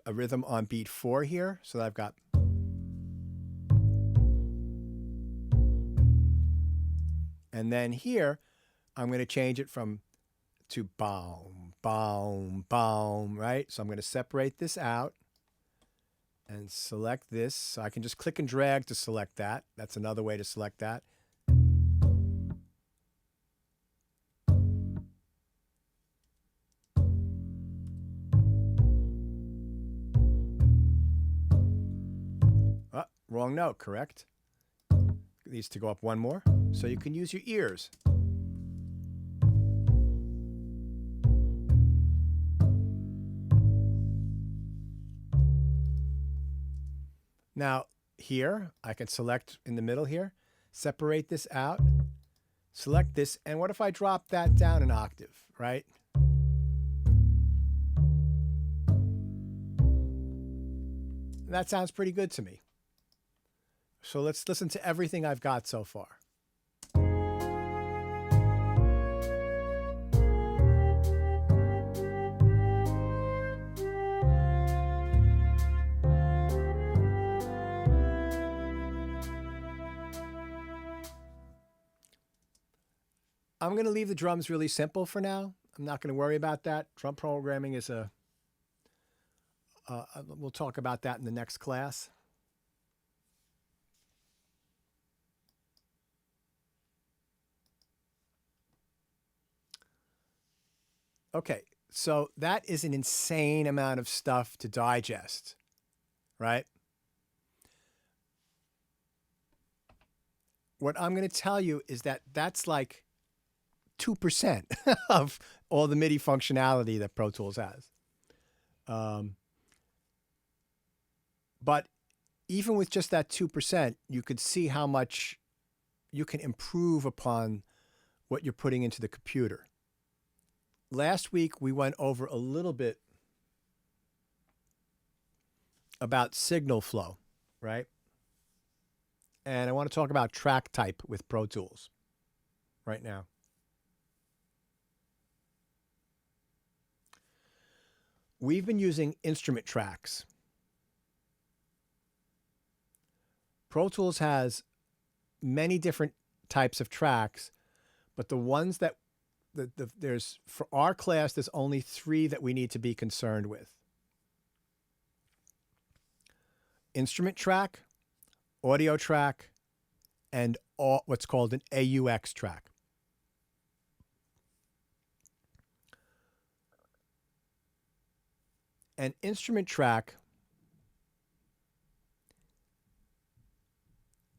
a rhythm on beat 4 here. So that I've got. And then here, I'm going to change it to boom, boom, boom, right? So I'm going to separate this out and select this. So I can just click and drag to select that. That's another way to select that. Oh, wrong note, correct? It needs to go up one more. So you can use your ears. Now here, I can select in the middle here, separate this out, select this, and what if I drop that down an octave, right? That sounds pretty good to me. So let's listen to everything I've got so far. I'm going to leave the drums really simple for now. I'm not going to worry about that. Drum programming is we'll talk about that in the next class. Okay, so that is an insane amount of stuff to digest, right? What I'm going to tell you is that that's like 2% of all the MIDI functionality that Pro Tools has. But even with just that 2%, you could see how much you can improve upon what you're putting into the computer. Last week, we went over a little bit about signal flow, right? And I want to talk about track type with Pro Tools right now. We've been using instrument tracks. Pro Tools has many different types of tracks, but the ones that there's for our class, there's only 3 that we need to be concerned with. Instrument track, audio track, and what's called an AUX track. An instrument track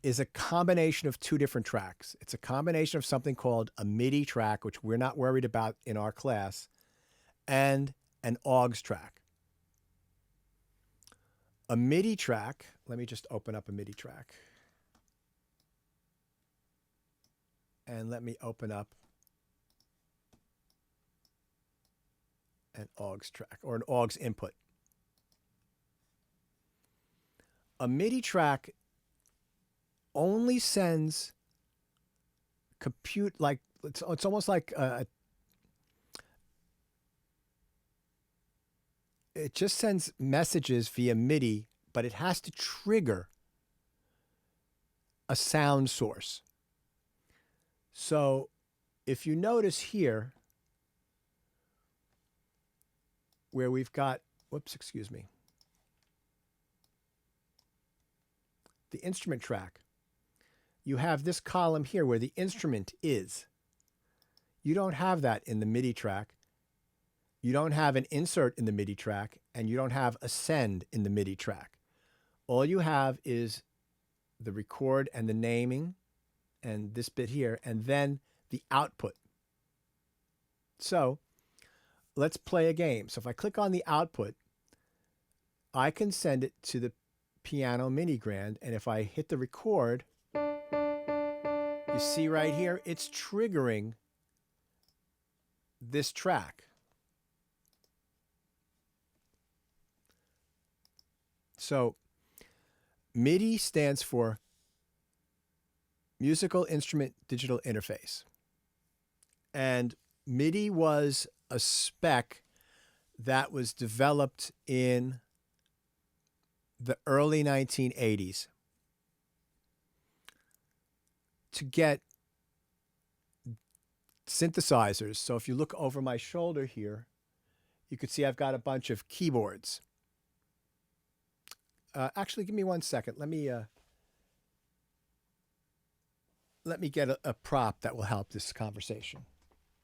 is a combination of 2 different tracks. It's a combination of something called a MIDI track, which we're not worried about in our class, and an AUX track. A MIDI track, let me just open up a MIDI track. And let me open up an AUX track or an AUX input. A MIDI track only sends like it's almost like it just sends messages via MIDI, but it has to trigger a sound source. So if you notice here where we've got, the instrument track, you have this column here where the instrument is. You don't have that in the MIDI track. You don't have an insert in the MIDI track, and you don't have a send in the MIDI track. All you have is the record and the naming and this bit here, and then the output. So let's play a game. So if I click on the output, I can send it to the piano mini grand, and if I hit the record, you see right here, it's triggering this track. So MIDI stands for Musical Instrument Digital Interface. And MIDI was a spec that was developed in the early 1980s to get synthesizers. So if you look over my shoulder here, you can see I've got a bunch of keyboards. Actually, give me 1 second. Let me get a prop that will help this conversation.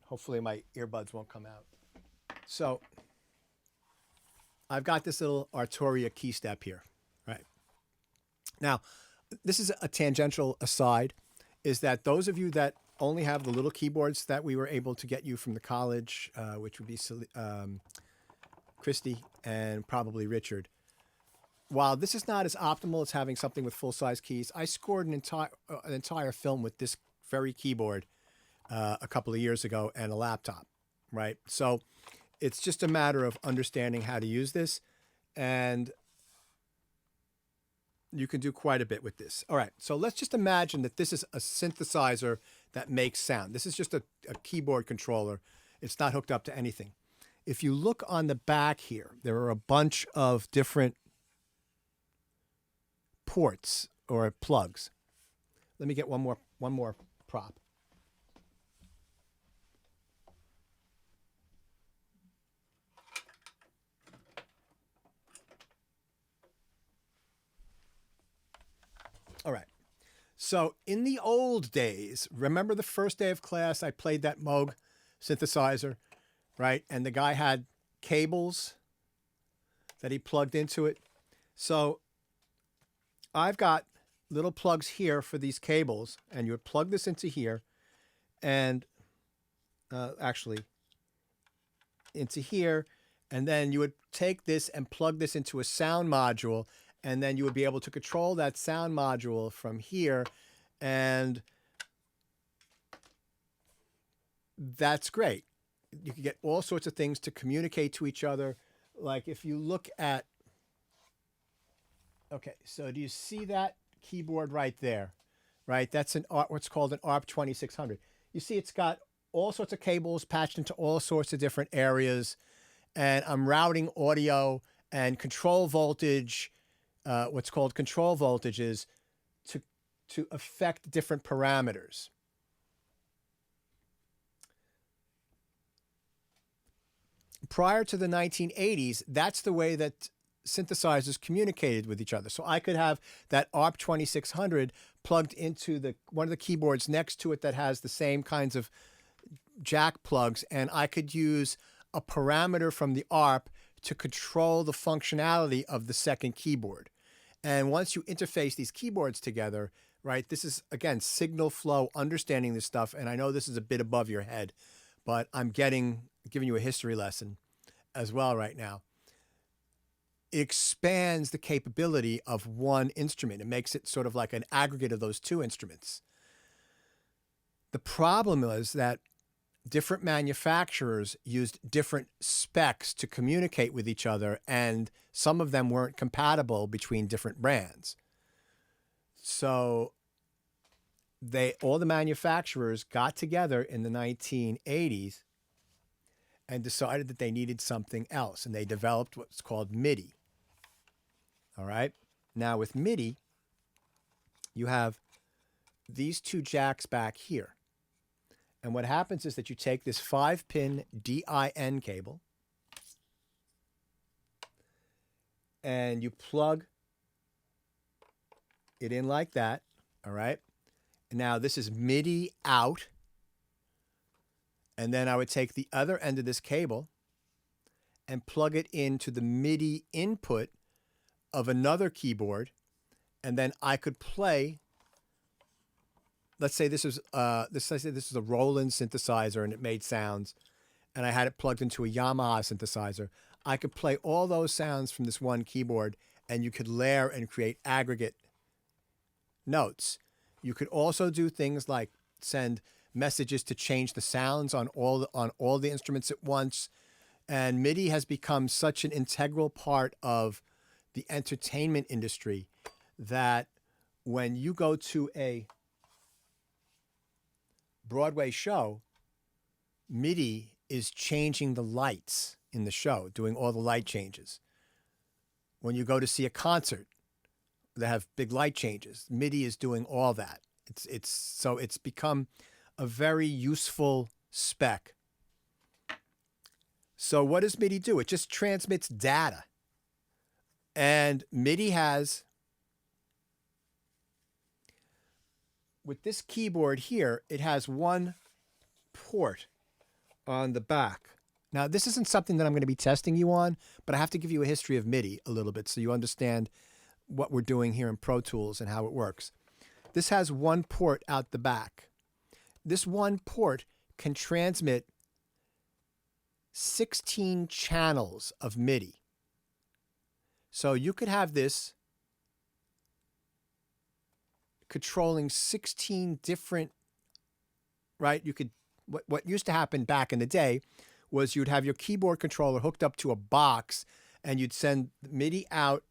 Hopefully my earbuds won't come out. So I've got this little Arturia key step here, right? Now, this is a tangential aside, is that those of you that only have the little keyboards that we were able to get you from the college, which would be Christy and probably Richard, while this is not as optimal as having something with full-size keys, I scored an entire film with this very keyboard a couple of years ago and a laptop, right? So it's just a matter of understanding how to use this, and you can do quite a bit with this. All right, so let's just imagine that this is a synthesizer that makes sound. This is just a keyboard controller. It's not hooked up to anything. If you look on the back here, there are a bunch of different ports or plugs. Let me get one more prop. So in the old days, remember the first day of class, I played that Moog synthesizer, right? And the guy had cables that he plugged into it. So I've got little plugs here for these cables, and you would plug this into here, and actually into here, and then you would take this and plug this into a sound module, and then you would be able to control that sound module from here, and that's great. You can get all sorts of things to communicate to each other. Like if you look at, okay, so do you see that keyboard right there? Right, that's what's called an ARP 2600. You see it's got all sorts of cables patched into all sorts of different areas, and I'm routing audio and control voltage, what's called control voltages, to affect different parameters. Prior to the 1980s, that's the way that synthesizers communicated with each other. So I could have that ARP 2600 plugged into one of the keyboards next to it that has the same kinds of jack plugs, and I could use a parameter from the ARP to control the functionality of the second keyboard. And once you interface these keyboards together, right, this is, again, signal flow, understanding this stuff, and I know this is a bit above your head, but I'm giving you a history lesson as well right now. It expands the capability of one instrument. It makes it sort of like an aggregate of those two instruments. The problem is that different manufacturers used different specs to communicate with each other, and some of them weren't compatible between different brands. So all the manufacturers got together in the 1980s and decided that they needed something else, and they developed what's called MIDI. All right? Now with MIDI, you have these two jacks back here. And what happens is that you take this 5-pin DIN cable and you plug it in like that, all right? And now this is MIDI out. And then I would take the other end of this cable and plug it into the MIDI input of another keyboard, and then I could play. Let's say this is a Roland synthesizer, and it made sounds, and I had it plugged into a Yamaha synthesizer. I could play all those sounds from this one keyboard, and you could layer and create aggregate notes. You could also do things like send messages to change the sounds on all the instruments at once. And MIDI has become such an integral part of the entertainment industry that when you go to a Broadway show, MIDI is changing the lights in the show, doing all the light changes. When you go to see a concert, they have big light changes. MIDI is doing all that. It's become a very useful spec. So what does MIDI do? It just transmits data. And MIDI has, with this keyboard here, it has one port on the back. Now, this isn't something that I'm going to be testing you on, but I have to give you a history of MIDI a little bit so you understand what we're doing here in Pro Tools and how it works. This has one port out the back. This one port can transmit 16 channels of MIDI. So you could have this controlling 16 different, right? What used to happen back in the day was you'd have your keyboard controller hooked up to a box, and you'd send MIDI out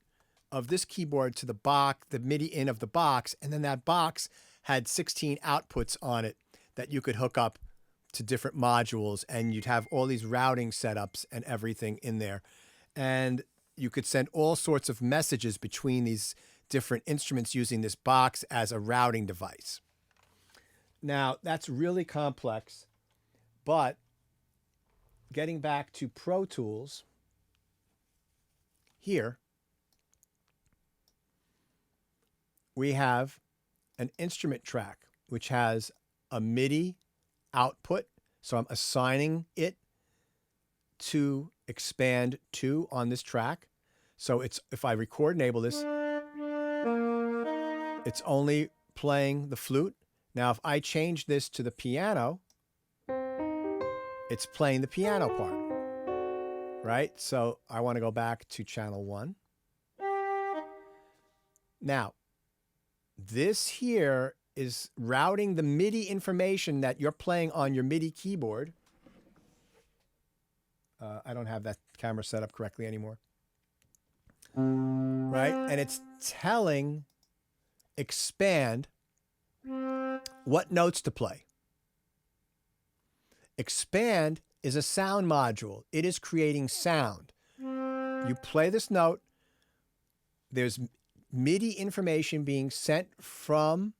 of this keyboard to the box, the MIDI in of the box, and then that box had 16 outputs on it that you could hook up to different modules, and you'd have all these routing setups and everything in there. And you could send all sorts of messages between these different instruments using this box as a routing device. Now, that's really complex, but getting back to Pro Tools, here we have an instrument track, which has a MIDI output. So I'm assigning it to expand 2 on this track. So it's, if I record enable this, it's only playing the flute. Now, if I change this to the piano, it's playing the piano part, right? So I want to go back to channel 1. Now, this here is routing the MIDI information that you're playing on your MIDI keyboard. I don't have that camera set up correctly anymore. Right? And it's telling expand what notes to play. Expand is a sound module. It is creating sound. You play this note, there's MIDI information being sent from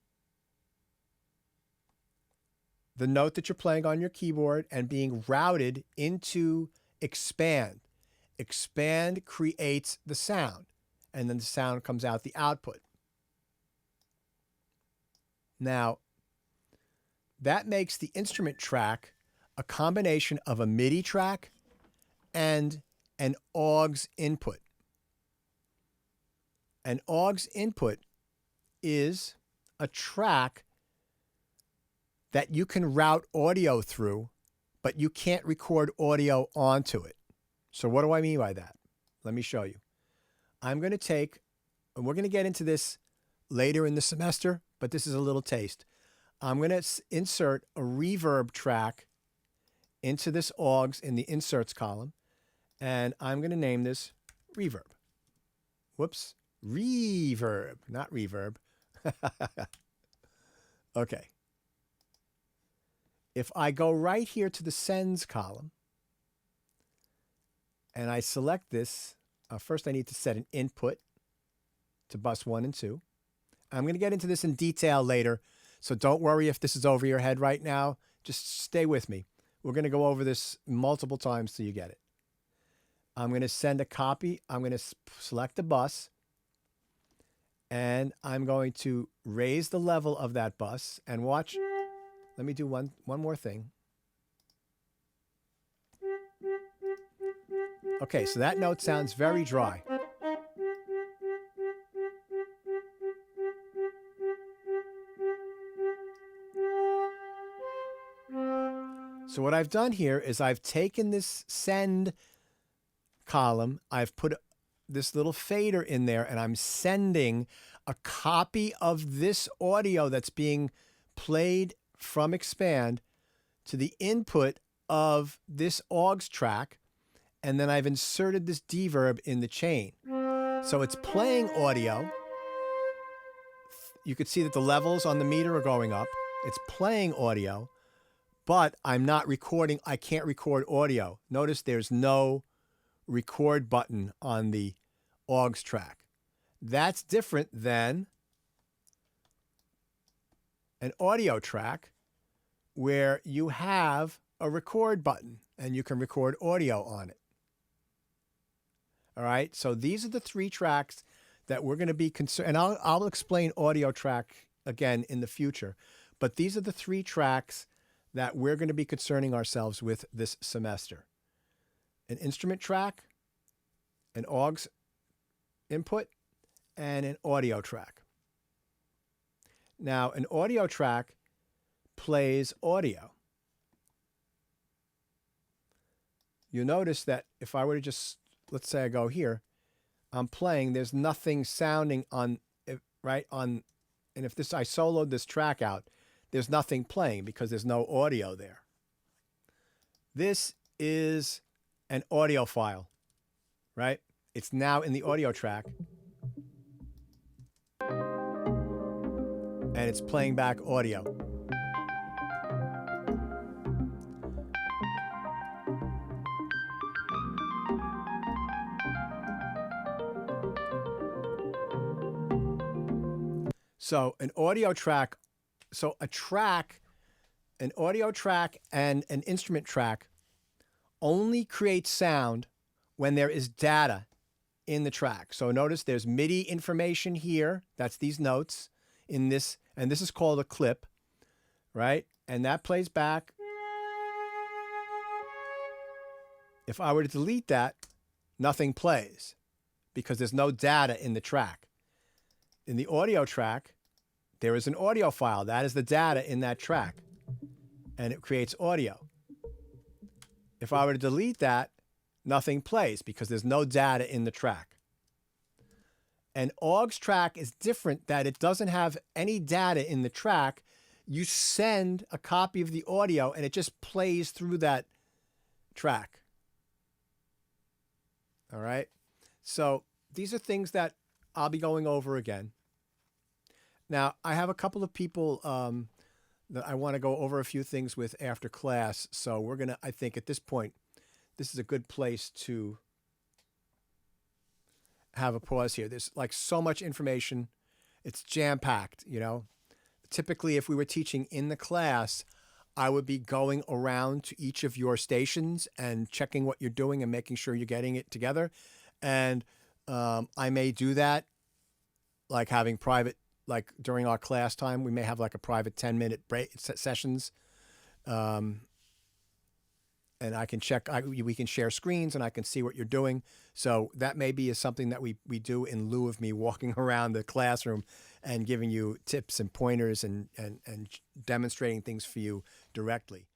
the note that you're playing on your keyboard and being routed into expand. Expand creates the sound, and then the sound comes out the output. Now, that makes the instrument track a combination of a MIDI track and an AUX input. An AUX input is a track that you can route audio through, but you can't record audio onto it. So what do I mean by that? Let me show you. I'm going to take, and we're going to get into this later in the semester, but this is a little taste. I'm going to insert a reverb track into this AUX in the inserts column, and I'm going to name this reverb. Whoops, reverb, not reverb. Okay. If I go right here to the sends column and I select this, first I need to set an input to bus 1 and 2. I'm going to get into this in detail later, so don't worry if this is over your head right now. Just stay with me. We're going to go over this multiple times till you get it. I'm going to send a copy. I'm going to select a bus, and I'm going to raise the level of that bus and watch. Let me do one more thing. Okay, so that note sounds very dry. So what I've done here is I've taken this send column, I've put this little fader in there, and I'm sending a copy of this audio that's being played from expand to the input of this AUX track, and then I've inserted this deverb in the chain. So it's playing audio. You could see that the levels on the meter are going up. It's playing audio, but I'm not recording. I can't record audio. Notice there's no record button on the AUX track. That's different than an audio track where you have a record button and you can record audio on it. All right, so these are the 3 tracks that we're going to be concerned, and I'll explain audio track again in the future, but these are the 3 tracks that we're going to be concerning ourselves with this semester. An instrument track, an AUX input, and an audio track. Now, an audio track plays audio. You'll notice that if I were to just, let's say I go here, I'm playing, there's nothing sounding on, right on, and if this, I soloed this track out, there's nothing playing because there's no audio there. This is an audio file, right? It's now in the audio track, and it's playing back audio. So an audio track, so a track, an audio track and an instrument track only create sound when there is data in the track. So notice there's MIDI information here. That's these notes in this, And this is called a clip, right? And that plays back. If I were to delete that, nothing plays because there's no data in the track. In the audio track, there is an audio file. That is the data in that track. And it creates audio. If I were to delete that, nothing plays because there's no data in the track. An AUX track is different that it doesn't have any data in the track. You send a copy of the audio and it just plays through that track. All right. So these are things that I'll be going over again. Now, I have a couple of people that I want to go over a few things with after class. So we're going to, I think at this point, this is a good place to have a pause here. There's like so much information. It's jam-packed, you know. Typically, if we were teaching in the class, I would be going around to each of your stations and checking what you're doing and making sure you're getting it together. And I may do that, like having private, like during our class time, we may have like a private 10-minute break sessions. And I can check, we can share screens and I can see what you're doing. So that maybe is something that we do in lieu of me walking around the classroom and giving you tips and pointers and demonstrating things for you directly.